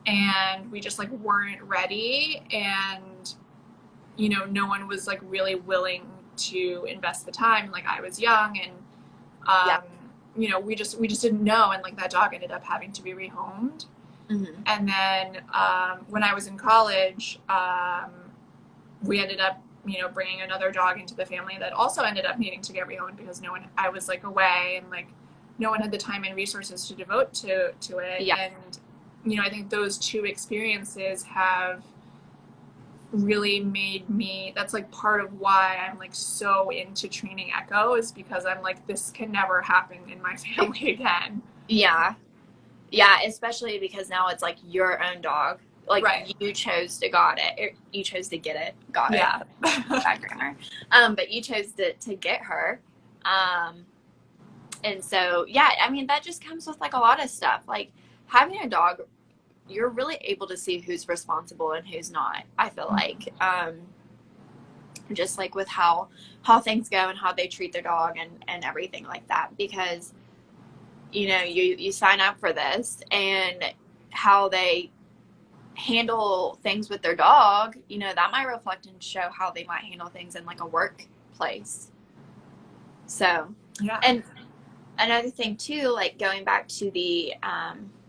Speaker 1: and we just like weren't ready. And you know, no one was like really willing to invest the time. Like I was young, and you know, we just didn't know. And like that dog ended up having to be rehomed. And then when I was in college, we ended up, you know, bringing another dog into the family that also ended up needing to get rehomed because I was like away, and like no one had the time and resources to devote to it. And you know, I think those two experiences have really made me, that's like part of why I'm like so into training Echo, is because I'm like, this can never happen in my family again.
Speaker 2: Yeah, especially because now it's like your own dog, like you chose to got it, you chose to get it, but you chose to get her, and so I mean that just comes with like a lot of stuff. Like having a dog, you're really able to see who's responsible and who's not, I feel like, just like with how things go and how they treat their dog and everything like that, because you know, you sign up for this, and how they handle things with their dog, you know, that might reflect and show how they might handle things in like a workplace. So and another thing too, like going back to the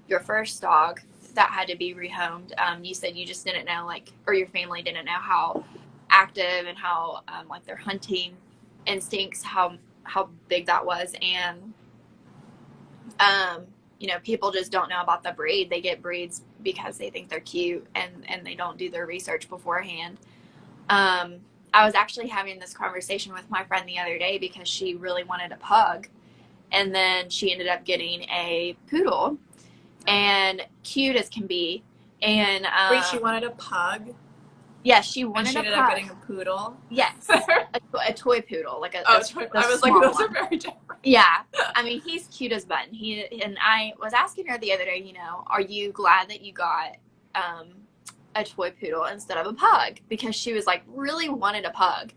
Speaker 2: your first dog that had to be rehomed, you said you just didn't know, like, or your family didn't know how active and how like their hunting instincts, how big that was. And you know, people just don't know about the breed. They get breeds because they think they're cute, and they don't do their research beforehand. I was actually having this conversation with my friend the other day because she really wanted a pug, and then she ended up getting a poodle, and cute as can be. And
Speaker 1: wait, she wanted a pug?
Speaker 2: Yeah, she wanted
Speaker 1: ended up getting a poodle.
Speaker 2: Yes, a toy poodle, like a
Speaker 1: toy. I was like, those are very different.
Speaker 2: Yeah, I mean, he's cute as button. And I was asking her the other day, you know, are you glad that you got a toy poodle instead of a pug? Because she was like, really wanted a pug.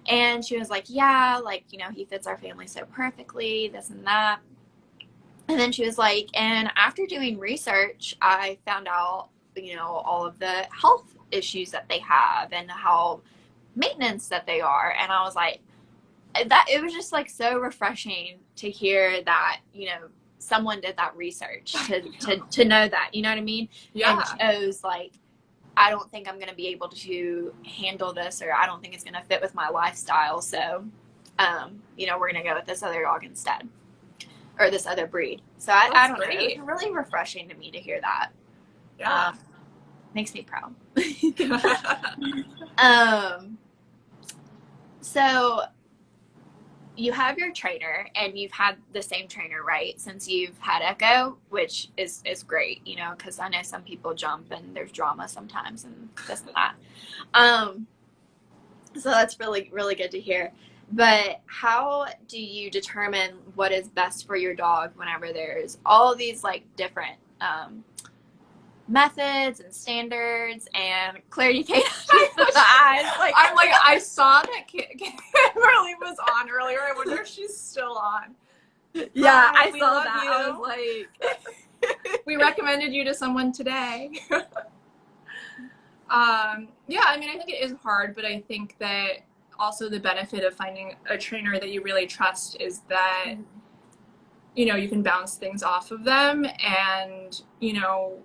Speaker 2: And she was like, yeah, like, you know, he fits our family so perfectly, this and that. And then she was like, and after doing research, I found out, you know, all of the health issues that they have and how maintenance that they are. And I was like, that it was just like so refreshing to hear that, you know, someone did that research to know that, you know what I mean? And chose like, I don't think I'm going to be able to handle this, or I don't think it's going to fit with my lifestyle. So, you know, we're going to go with this other dog instead, or this other breed. So I don't know. It's really refreshing to me to hear that.
Speaker 1: Yeah.
Speaker 2: Makes me proud. So you have your trainer, and you've had the same trainer, right, since you've had Echo, which is great, you know, because I know some people jump and there's drama sometimes and this and that. So that's really, really good to hear. But how do you determine what is best for your dog whenever there's all these like different methods and standards? And Claire, you can't eyes. Like,
Speaker 1: I'm like, I saw that Kimberly was on earlier. I wonder if she's still on.
Speaker 2: Yeah, I saw that. You. I was
Speaker 1: like, we recommended you to someone today. Yeah, I mean, I think it is hard, but I think that also the benefit of finding a trainer that you really trust is that, you know, you can bounce things off of them, and, you know,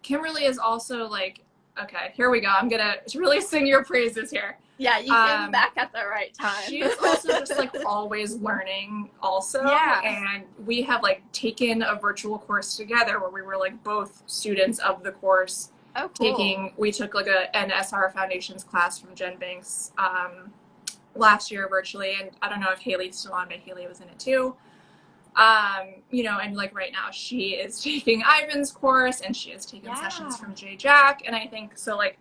Speaker 1: Kimberly is also like, okay, here we go. I'm gonna really sing your praises here.
Speaker 2: Yeah, you came back at the right time.
Speaker 1: She is also just like always learning also.
Speaker 2: Yeah.
Speaker 1: And we have like taken a virtual course together where we were like both students of the course.
Speaker 2: Oh, cool.
Speaker 1: We took like an SR Foundations class from Jen Banks last year virtually. And I don't know if Haley's still on, but Haley was in it too. You know, and like right now she is taking Ivan's course and she is taking sessions from Jay Jack. And I think so like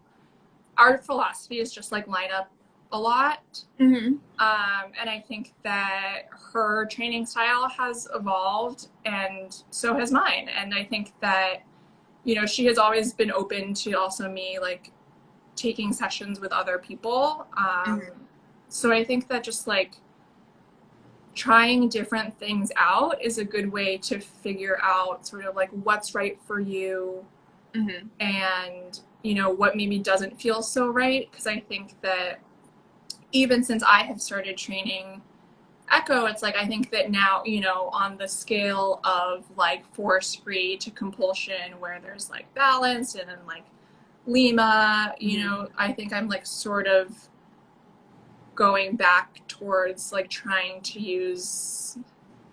Speaker 1: our philosophy is just like line up a lot.
Speaker 2: Mm-hmm.
Speaker 1: And I think that her training style has evolved and so has mine. And I think that, you know, she has always been open to also me like taking sessions with other people. So I think that just like trying different things out is a good way to figure out sort of like what's right for you and, you know, what maybe doesn't feel so right. Because I think that even since I have started training Echo, it's like I think that now, you know, on the scale of like force-free to compulsion where there's like balance and then like Lima, you know, I think I'm like sort of going back towards like trying to use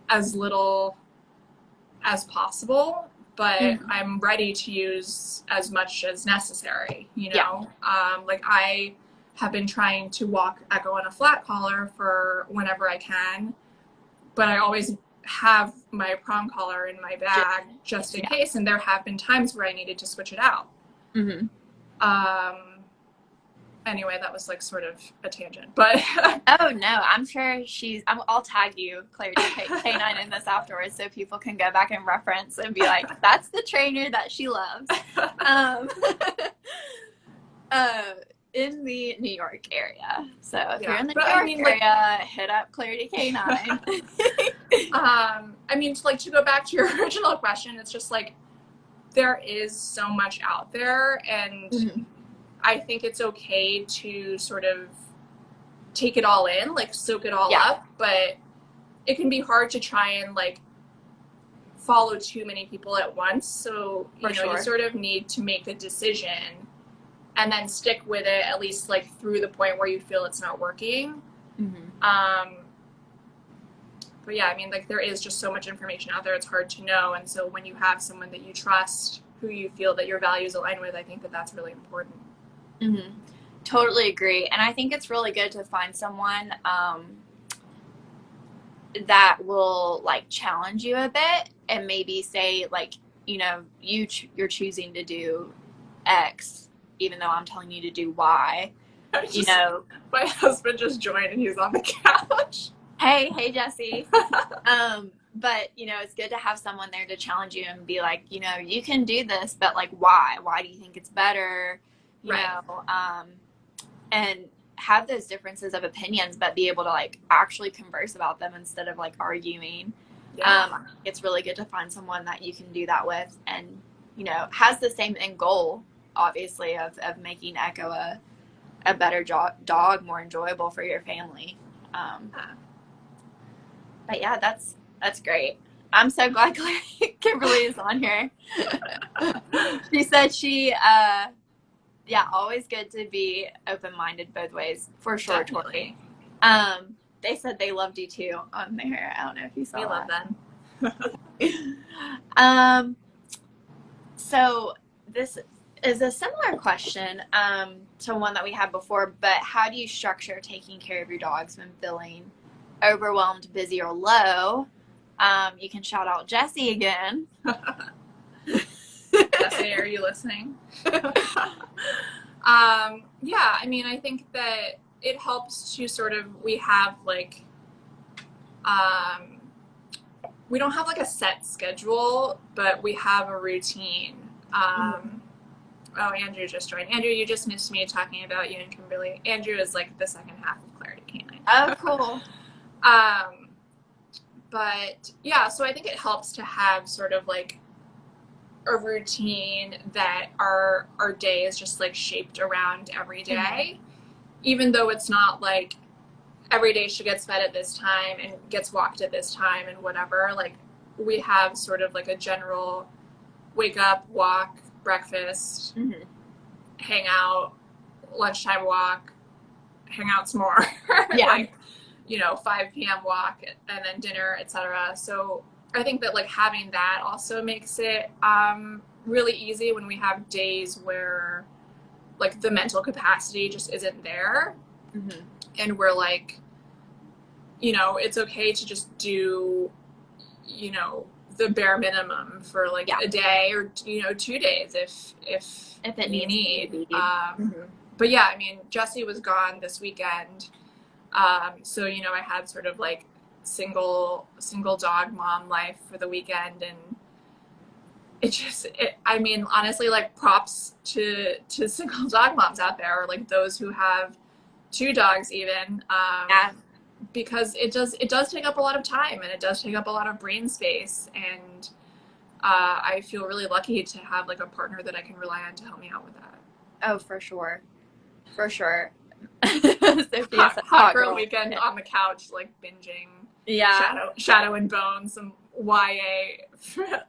Speaker 1: as little as possible, but I'm ready to use as much as necessary, you know? Like I have been trying to walk Echo on a flat collar for whenever I can, but I always have my prong collar in my bag just in case, and there have been times where I needed to switch it out. Anyway, that was like sort of a tangent, but
Speaker 2: oh no, I'm sure I'll tag you, Clarity K9, in this afterwards so people can go back and reference and be like, that's the trainer that she loves. In the New York area. So if you're in the New York area, hit up Clarity K9.
Speaker 1: I mean, to go back to your original question, it's just like there is so much out there, and I think it's okay to sort of take it all in, like soak it all up, but it can be hard to try and like follow too many people at once. So, you know, you sort of need to make a decision and then stick with it at least like through the point where you feel it's not working. But yeah, I mean, like there is just so much information out there, it's hard to know. And so when you have someone that you trust, who you feel that your values align with, I think that that's really important.
Speaker 2: Totally agree. And I think it's really good to find someone that will like challenge you a bit and maybe say like, you know, you're choosing to do X even though I'm telling you to do Y. You know,
Speaker 1: my husband just joined and he's on the couch.
Speaker 2: Hey Jesse. But you know, it's good to have someone there to challenge you and be like, you know, you can do this, but like why do you think it's better, you know, and have those differences of opinions but be able to like actually converse about them instead of like arguing. It's really good to find someone that you can do that with and, you know, has the same end goal obviously of making Echo a better dog, more enjoyable for your family. But yeah, that's great. I'm so glad Kimberly is on here. She said always good to be open-minded both ways, for sure.
Speaker 1: Definitely.
Speaker 2: Totally. They said they loved you too on there. I don't know if you saw that.
Speaker 1: We love them.
Speaker 2: So this is a similar question to one that we had before, but how do you structure taking care of your dogs when feeling overwhelmed, busy, or low? You can shout out Jesse again.
Speaker 1: Jesse, are you listening? Yeah, I mean, I think that it helps to sort of, we have like, we don't have like a set schedule, but we have a routine. Oh, Andrew just joined. Andrew, you just missed me talking about you and Kimberly. Andrew is like the second half of Clarity K9.
Speaker 2: Oh, cool.
Speaker 1: But yeah, so I think it helps to have sort of like a routine that our day is just like shaped around every day, even though it's not like every day she gets fed at this time and gets walked at this time and whatever. Like we have sort of like a general wake up, walk, breakfast, hang out, lunchtime walk, hang out some more.
Speaker 2: Yeah.
Speaker 1: Like, 5 p.m. walk and then dinner, etc. So I think that like having that also makes it really easy when we have days where like the mental capacity just isn't there.
Speaker 2: Mm-hmm.
Speaker 1: And we're like, it's okay to just do, the bare minimum for like a day or 2 days if
Speaker 2: it
Speaker 1: you need.
Speaker 2: Mm-hmm.
Speaker 1: But yeah, I mean, Jesse was gone this weekend, so I had sort of like single dog mom life for the weekend, and I mean, honestly, like props to single dog moms out there, or like those who have 2 dogs even. Because it does take up a lot of time, and it does take up a lot of brain space, and I feel really lucky to have like a partner that I can rely on to help me out with that.
Speaker 2: Oh, for sure.
Speaker 1: Hot girl weekend on the couch, like binging Shadow and Bone, some YA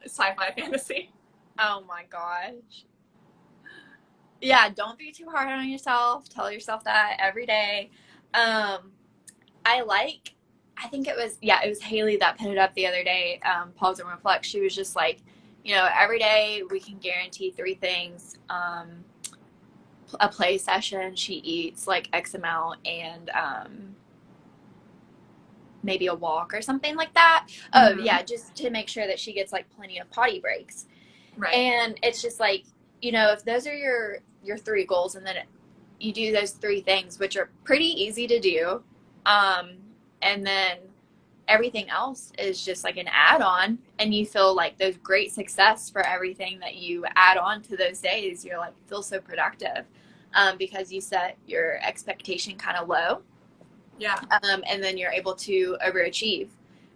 Speaker 1: sci-fi fantasy.
Speaker 2: Oh my gosh. Yeah, don't be too hard on yourself. Tell yourself that every day. I think it was Haley that put it up the other day, Pause and Reflect. She was just like, every day we can guarantee 3 things. A play session, she eats like X amount, and maybe a walk or something like that. Mm-hmm. Oh yeah, just to make sure that she gets like plenty of potty breaks. Right. And it's just like, if those are your 3 goals, and then you do those 3 things, which are pretty easy to do, and then everything else is just like an add-on, and you feel like there's great success for everything that you add on to those days. You're like, feel so productive, because you set your expectation kind of low. Yeah. And then you're able to overachieve,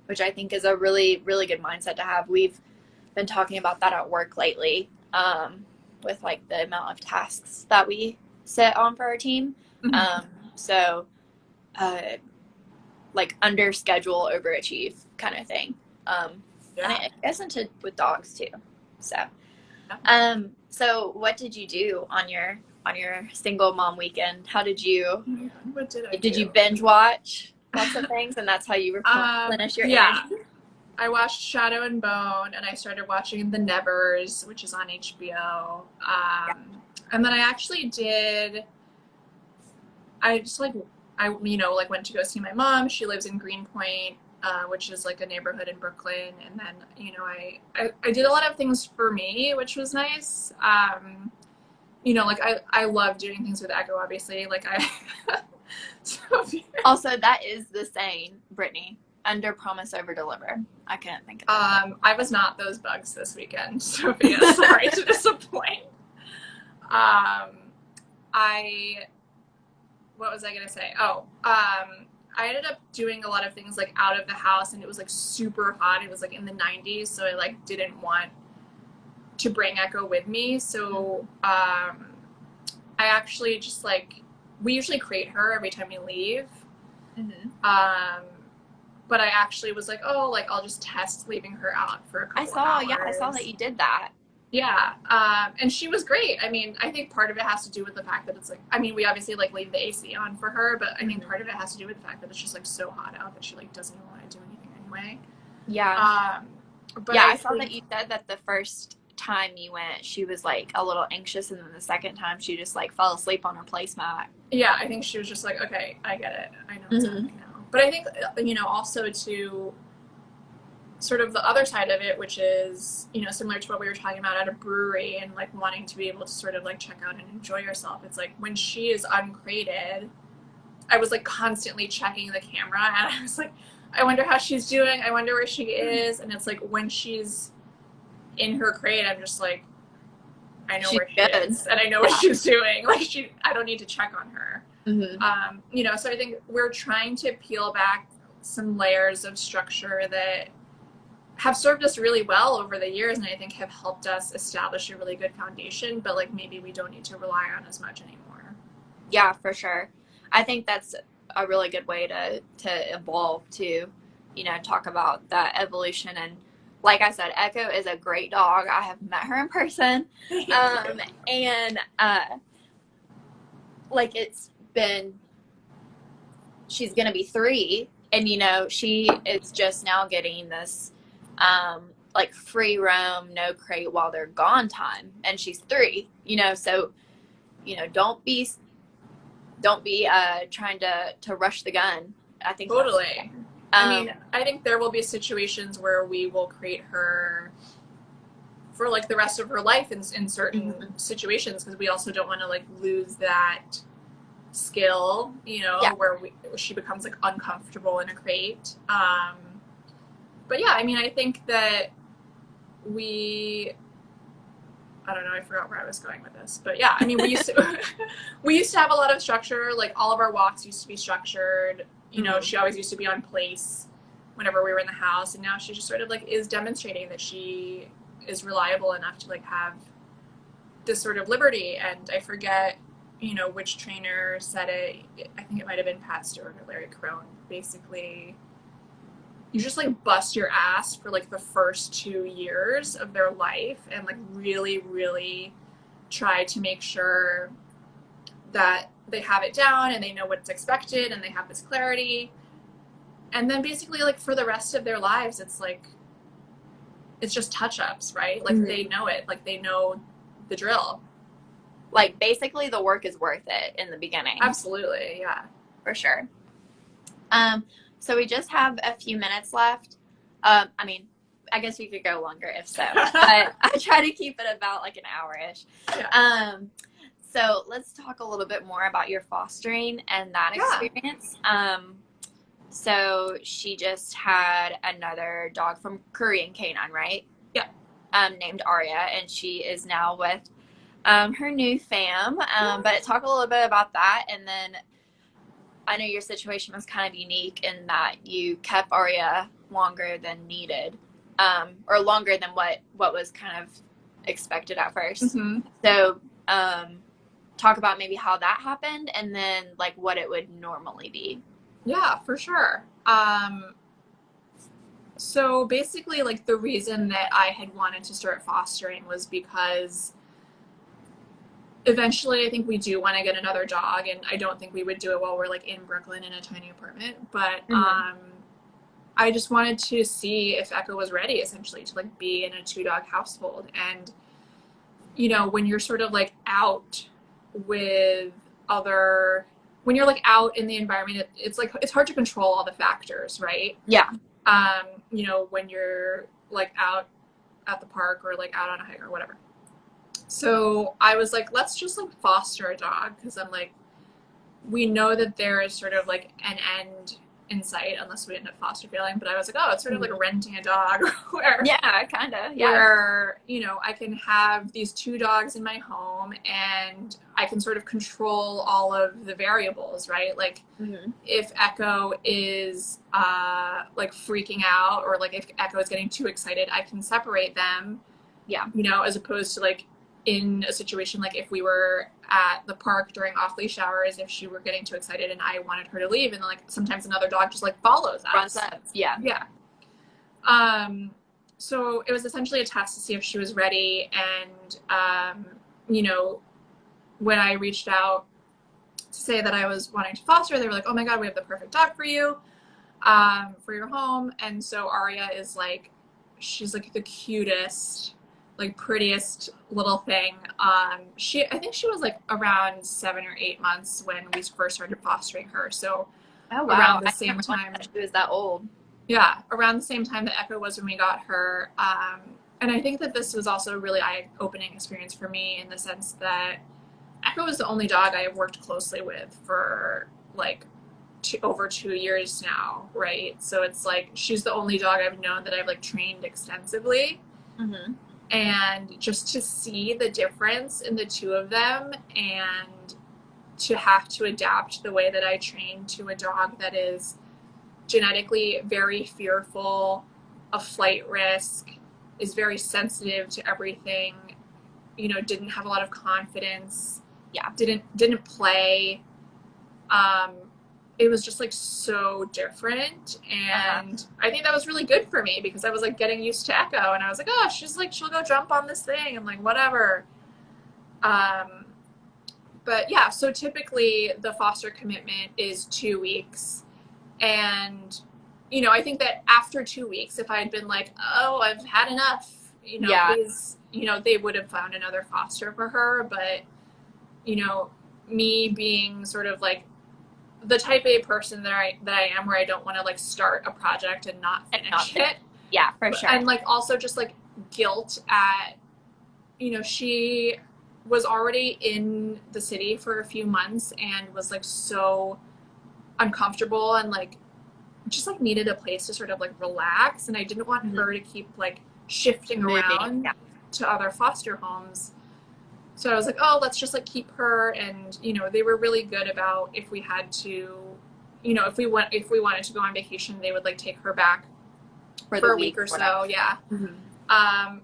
Speaker 2: which I think is a really, really good mindset to have. We've been talking about that at work lately, with like the amount of tasks that we set on for our team. Mm-hmm. Like under schedule, overachieve kind of thing. And I guess with dogs too. So what did you do on your single mom weekend? How did you?
Speaker 1: What did I do?
Speaker 2: Did you binge watch lots of things, and that's how you replenish your energy?
Speaker 1: I watched Shadow and Bone, and I started watching The Nevers, which is on HBO. And then I actually did. I just went to go see my mom. She lives in Greenpoint, which is like a neighborhood in Brooklyn. And then, I did a lot of things for me, which was nice. I love doing things with Echo, obviously.
Speaker 2: Also, that is the saying, Brittany. Under promise, over deliver. I couldn't think of that.
Speaker 1: I was not those bugs this weekend, Sophia. Sorry to disappoint. What was I going to say? I ended up doing a lot of things like out of the house, and it was like super hot. It was like in the 90s, so I like didn't want to bring Echo with me. So I actually just like, we usually crate her every time we leave. Mm-hmm. But I actually was like, I'll just test leaving her out for a couple of hours.
Speaker 2: Yeah, I saw that you did that.
Speaker 1: Yeah, and she was great. I mean, I think part of it has to do with the fact that it's like, I mean, we obviously like leave the AC on for her, but I think part of it has to do with the fact that it's just like so hot out that she like doesn't even want to do anything anyway.
Speaker 2: Yeah. But I saw that you said that the first time you went, she was like a little anxious, and then the second time she just like fell asleep on her placemat.
Speaker 1: Yeah, I think she was just like, okay, I get it. I know what's happening now. But I think, also to sort of the other side of it, which is, similar to what we were talking about at a brewery and like wanting to be able to sort of like check out and enjoy yourself. It's like when she is uncrated, I was like constantly checking the camera, and I was like, I wonder how she's doing. I wonder where she is. And it's like when she's in her crate, I'm just like, I know where she is, and I know what she's doing. Like I don't need to check on her. Mm-hmm. So I think we're trying to peel back some layers of structure that have served us really well over the years, and I think have helped us establish a really good foundation, but like maybe we don't need to rely on as much anymore.
Speaker 2: Yeah, for sure. I think that's a really good way to evolve, to, talk about that evolution. And like I said, Echo is a great dog. I have met her in person. And like it's been she's going to be 3, and, you know, she is just now getting this, like, free roam, no crate while they're gone time, and she's 3, you know, so, you know, don't be trying to rush the gun. I think
Speaker 1: totally. I mean, I think there will be situations where we will crate her for like the rest of her life in certain situations, because we also don't want to like lose that skill, you know, where she becomes like uncomfortable in a crate. But yeah, I mean, I think that I don't know, I forgot where I was going with this, but yeah, I mean, we used to have a lot of structure. Like all of our walks used to be structured. You know, she always used to be on place whenever we were in the house, and now she just sort of like is demonstrating that she is reliable enough to like have this sort of liberty. And I forget, you know, which trainer said it. I think it might have been Pat Stewart or Larry Crone. Basically, you just like bust your ass for like the first 2 years of their life and like really, really try to make sure that they have it down and they know what's expected and they have this clarity. And then basically like for the rest of their lives, it's like, it's just touch-ups, right? Like they know it, like they know the drill.
Speaker 2: Like basically the work is worth it in the beginning.
Speaker 1: Absolutely, yeah.
Speaker 2: For sure. So we just have a few minutes left. I mean, I guess we could go longer if so, but I try to keep it about like an hour-ish. Yeah. So let's talk a little bit more about your fostering and that experience. So she just had another dog from Korean Canine, right?
Speaker 1: Yeah.
Speaker 2: Named Arya, and she is now with her new fam. But talk a little bit about that, and then I know your situation was kind of unique in that you kept Arya longer than needed, or longer than what was kind of expected at first. So talk about maybe how that happened, and then like what it would normally be.
Speaker 1: Yeah, for sure. So basically like the reason that I had wanted to start fostering was because eventually I think we do want to get another dog, and I don't think we would do it while we're like in Brooklyn in a tiny apartment, but I just wanted to see if Echo was ready essentially to like be in a 2-dog household. And you know, when you're sort of like out with when you're like out in the environment, it's like it's hard to control all the factors, right?
Speaker 2: Yeah.
Speaker 1: You know, when you're like out at the park or like out on a hike or whatever. So I was like, let's just like foster a dog, because I'm like, we know that there is sort of like an end in sight unless we end up foster failing. But I was like, oh, it's sort of like renting a dog where where, you know, I can have these 2 dogs in my home and I can sort of control all of the variables, right? Like if Echo is like freaking out, or like if Echo is getting too excited, I can separate them. Yeah. You know, as opposed to like in a situation like if we were at the park during off-leash hours, if she were getting too excited and I wanted her to leave, and like sometimes another dog just like follows us.
Speaker 2: Runs up. Yeah.
Speaker 1: Yeah. So it was essentially a test to see if she was ready. And, you know, when I reached out to say that I was wanting to foster, they were like, oh my God, we have the perfect dog for you, for your home. And so Arya is like, she's like the cutest, like prettiest little thing. I think she was like around 7 or 8 months when we first started fostering her. So around the same time
Speaker 2: she was that old.
Speaker 1: Yeah, around the same time that Echo was when we got her. And I think that this was also a really eye-opening experience for me, in the sense that Echo was the only dog I have worked closely with for like over 2 years now, right? So it's like she's the only dog I've known that I've like trained extensively. And just to see the difference in the 2 of them, and to have to adapt the way that I train to a dog that is genetically very fearful of flight risk, is very sensitive to everything, you know, didn't have a lot of confidence, didn't play. It was just like so different, and I think that was really good for me, because I was like getting used to Echo, and I was like, oh, she's like, she'll go jump on this thing, I'm like, whatever. But yeah, so typically the foster commitment is 2 weeks. And, you know, I think that after 2 weeks, if I had been like, oh, I've had enough, you know,
Speaker 2: Yeah.
Speaker 1: please, you know, they would have found another foster for her. But, you know, me being sort of like the type A person that I am, where I don't want to like start a project and not finish it.
Speaker 2: Yeah, for sure.
Speaker 1: And like also just like guilt at, you know, she was already in the city for a few months and was like so uncomfortable and like just like needed a place to sort of like relax, and I didn't want her to keep like shifting around to other foster homes. So I was like, oh, let's just like keep her. And you know, they were really good about if we had to, you know, if we wanted to go on vacation, they would like take her back for a week or so. Yeah.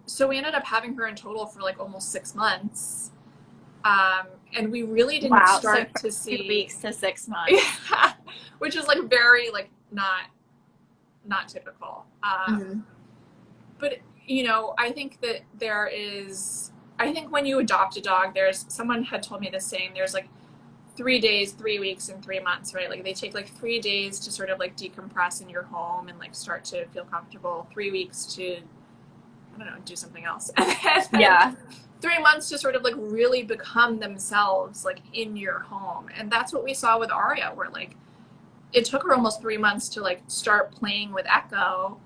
Speaker 1: So we ended up having her in total for like almost 6 months. And we really didn't start to see
Speaker 2: 2 weeks to 6 months.
Speaker 1: Yeah, which is like very like not typical. But you know, I think that I think when you adopt a dog, someone had told me this saying, there's like 3 days, 3 weeks, and 3 months, right? Like they take like 3 days to sort of like decompress in your home and like start to feel comfortable, 3 weeks to, I don't know, do something else. And 3 months to sort of like really become themselves like in your home. And that's what we saw with Aria, where like it took her almost 3 months to like start playing with Echo.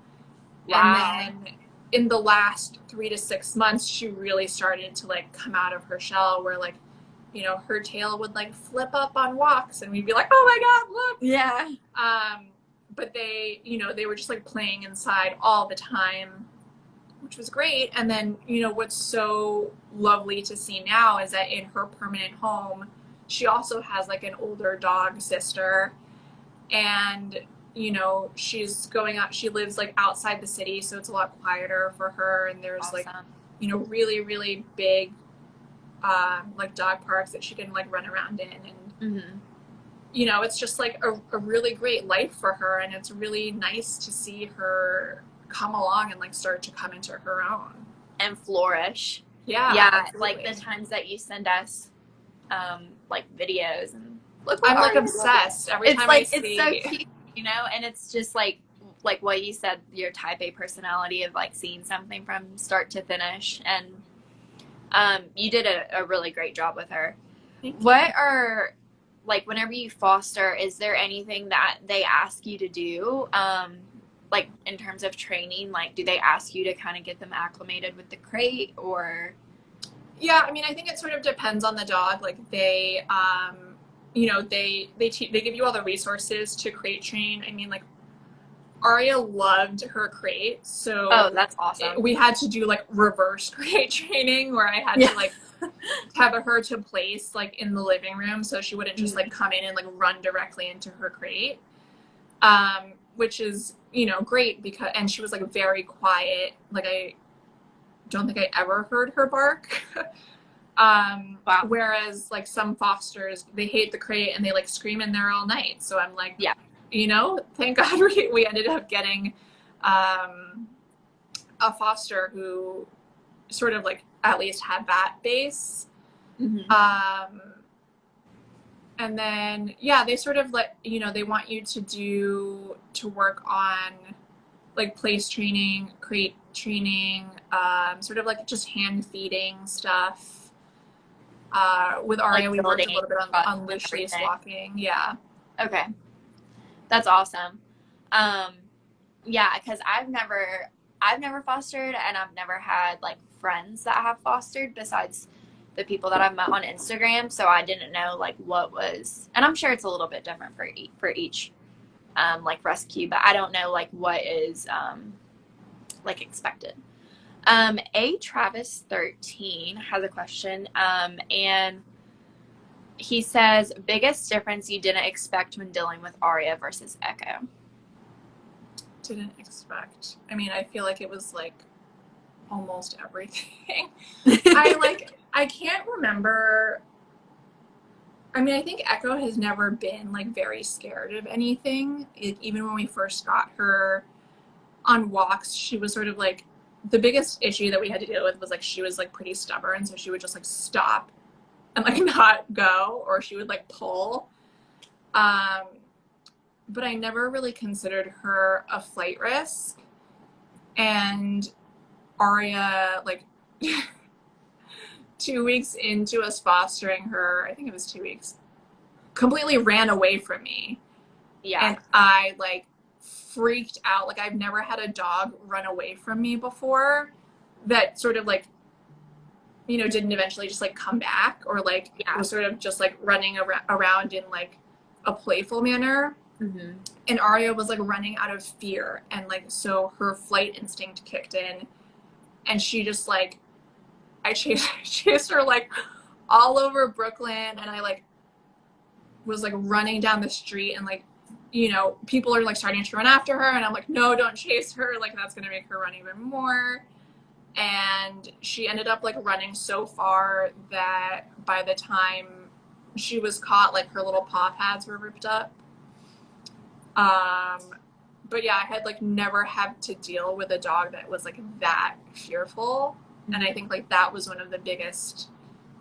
Speaker 1: And then in the last 3 to 6 months, she really started to like come out of her shell, where like, you know, her tail would like flip up on walks and we'd be like, oh my God, look.
Speaker 2: Yeah.
Speaker 1: But they, you know, they were just like playing inside all the time, which was great. And then, you know, what's so lovely to see now is that in her permanent home, she also has like an older dog sister. And, you know, she's going out, she lives like outside the city, so it's a lot quieter for her. And there's like, you know, really, really big, like dog parks that she can like run around in. And, you know, it's just like a really great life for her. And it's really nice to see her come along and like start to come into her own
Speaker 2: and flourish.
Speaker 1: Yeah,
Speaker 2: absolutely. Like the times that you send us like videos, and
Speaker 1: I'm like obsessed every time I see.
Speaker 2: It's so cute, you know. And it's just like what you said, your type A personality of like seeing something from start to finish. And you did a really great job with her. What are, like, whenever you foster, is there anything that they ask you to do, like in terms of training? Like, do they ask you to kind of get them acclimated with the crate, or?
Speaker 1: Yeah, I mean, I think it sort of depends on the dog. Like they, you know, they give you all the resources to crate train. I mean, like Aria loved her crate, so
Speaker 2: that's awesome.
Speaker 1: We had to do like reverse crate training, where I had to like tether her to place like in the living room, so she wouldn't just like come in and like run directly into her crate, which is, you know, great because, and she was like very quiet. Like I don't think I ever heard her bark. Whereas like some fosters, they hate the crate and they like scream in there all night. So I'm like, you know, thank God we ended up getting a foster who sort of like at least had that base. And then, they sort of let, you know, they want you to work on like place training, crate training, sort of like just hand feeding stuff. With Aria, we worked a little bit on loose leash walking. Yeah.
Speaker 2: Okay. That's awesome. Because I've never fostered, and I've never had like friends that have fostered besides the people that I've met on Instagram. So I didn't know like what was, and I'm sure it's a little bit different for each like rescue, but I don't know like what is like expected. A Travis 13 has a question, and he says, biggest difference you didn't expect when dealing with Aria versus Echo?
Speaker 1: Didn't expect. I mean, I feel like it was like almost everything. I can't remember. I mean, I think Echo has never been like very scared of anything. Even when we first got her on walks, she was sort of like, the biggest issue that we had to deal with was like she was like pretty stubborn, so she would just like stop and like not go, or she would like pull. But I never really considered her a flight risk. And Aria, like 2 weeks into us fostering her, I think it was 2 weeks, completely ran away from me.
Speaker 2: Yeah.
Speaker 1: And I like freaked out. Like I've never had a dog run away from me before that sort of like, you know, didn't eventually just like come back, or like was sort of just like running around in like a playful manner.
Speaker 2: Mm-hmm.
Speaker 1: And Aria was like running out of fear, and like so her flight instinct kicked in, and she just like I chased her like all over Brooklyn, and I like was like running down the street, and like, you know, people are like starting to run after her, and I'm like, no, don't chase her, like that's gonna make her run even more. And she ended up like running so far that by the time she was caught, like her little paw pads were ripped up. But yeah, I had like never had to deal with a dog that was like that fearful. Mm-hmm. And I think like that was one of the biggest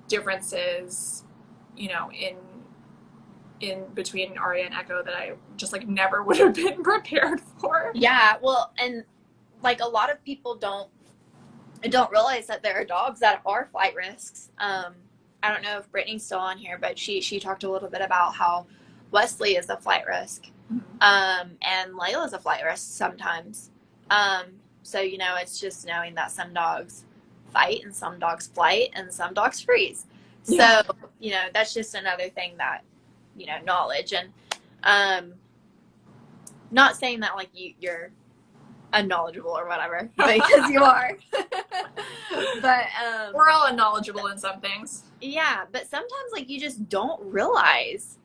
Speaker 1: differences, you know, in between Aria and Echo, that I just like never would have been prepared for.
Speaker 2: Yeah, well, and like a lot of people don't realize that there are dogs that are flight risks. I don't know if Brittany's still on here, but she talked a little bit about how Wesley is a flight risk. Mm-hmm. And Layla's a flight risk sometimes. So, you know, it's just knowing that some dogs fight and some dogs flight and some dogs freeze. Yeah. So, you know, that's just another thing that, you know, knowledge. And not saying that like you're unknowledgeable or whatever, because you are. But
Speaker 1: we're all unknowledgeable in some things.
Speaker 2: Yeah, but sometimes like you just don't realize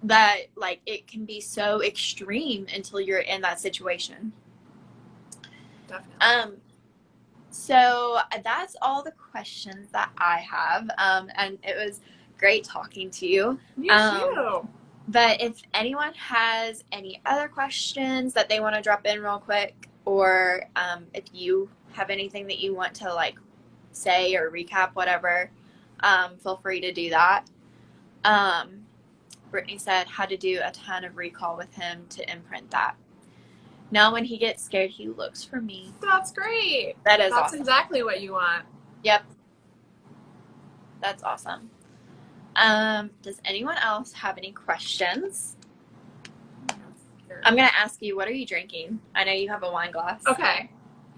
Speaker 2: that like it can be so extreme until you're in that situation.
Speaker 1: Definitely.
Speaker 2: So that's all the questions that I have. And it was great talking to you.
Speaker 1: You too.
Speaker 2: But if anyone has any other questions that they want to drop in real quick, or if you have anything that you want to like say or recap, whatever, feel free to do that. Brittany said how to do a ton of recall with him to imprint that. Now when he gets scared, he looks for me.
Speaker 1: That's great.
Speaker 2: That's
Speaker 1: awesome. Exactly what you want.
Speaker 2: Yep. That's awesome. Does anyone else have any questions? I'm going to ask you, what are you drinking? I know you have a wine glass.
Speaker 1: Okay.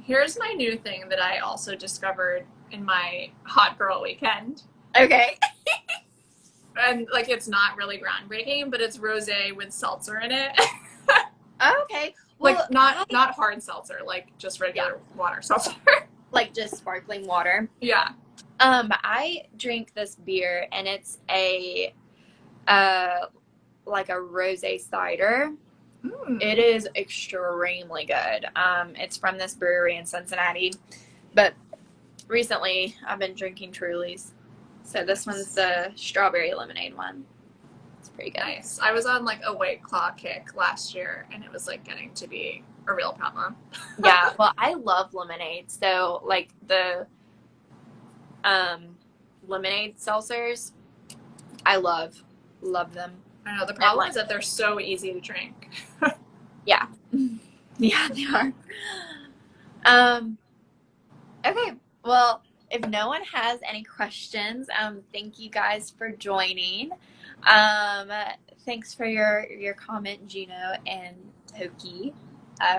Speaker 1: Here's my new thing that I also discovered in my hot girl weekend.
Speaker 2: Okay.
Speaker 1: And like, it's not really groundbreaking, but it's rosé with seltzer in it.
Speaker 2: Okay. Well,
Speaker 1: like not hard seltzer, like just regular water seltzer.
Speaker 2: Like just sparkling water.
Speaker 1: Yeah.
Speaker 2: I drink this beer, and it's a like a rosé cider. It is extremely good. It's from this brewery in Cincinnati, but recently I've been drinking Truly's. So this one's the strawberry lemonade one. It's pretty good.
Speaker 1: Nice. I was on like a White Claw kick last year, and it was like getting to be a real problem.
Speaker 2: Yeah, well, I love lemonade. So like the lemonade seltzers, I love them.
Speaker 1: I know, the problem is that they're so easy to drink.
Speaker 2: Yeah. Yeah, they are. Okay, well, if no one has any questions, thank you guys for joining. Thanks for your comment, Juno and Toki,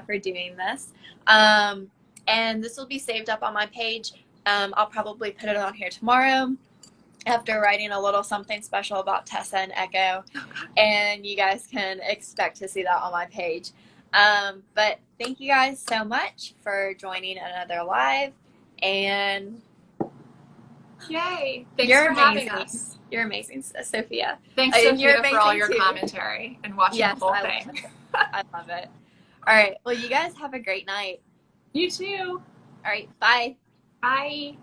Speaker 2: for doing this. And this will be saved up on my page. I'll probably put it on here tomorrow after writing a little something special about Tessa and Echo, and you guys can expect to see that on my page. But thank you guys so much for joining another live, and
Speaker 1: yay! Thanks for having us.
Speaker 2: You're amazing, Sophia.
Speaker 1: Thanks, Sophia, for all your commentary and watching the whole thing.
Speaker 2: I love it. All right. Well, you guys have a great night.
Speaker 1: You too.
Speaker 2: All right. Bye.
Speaker 1: Bye.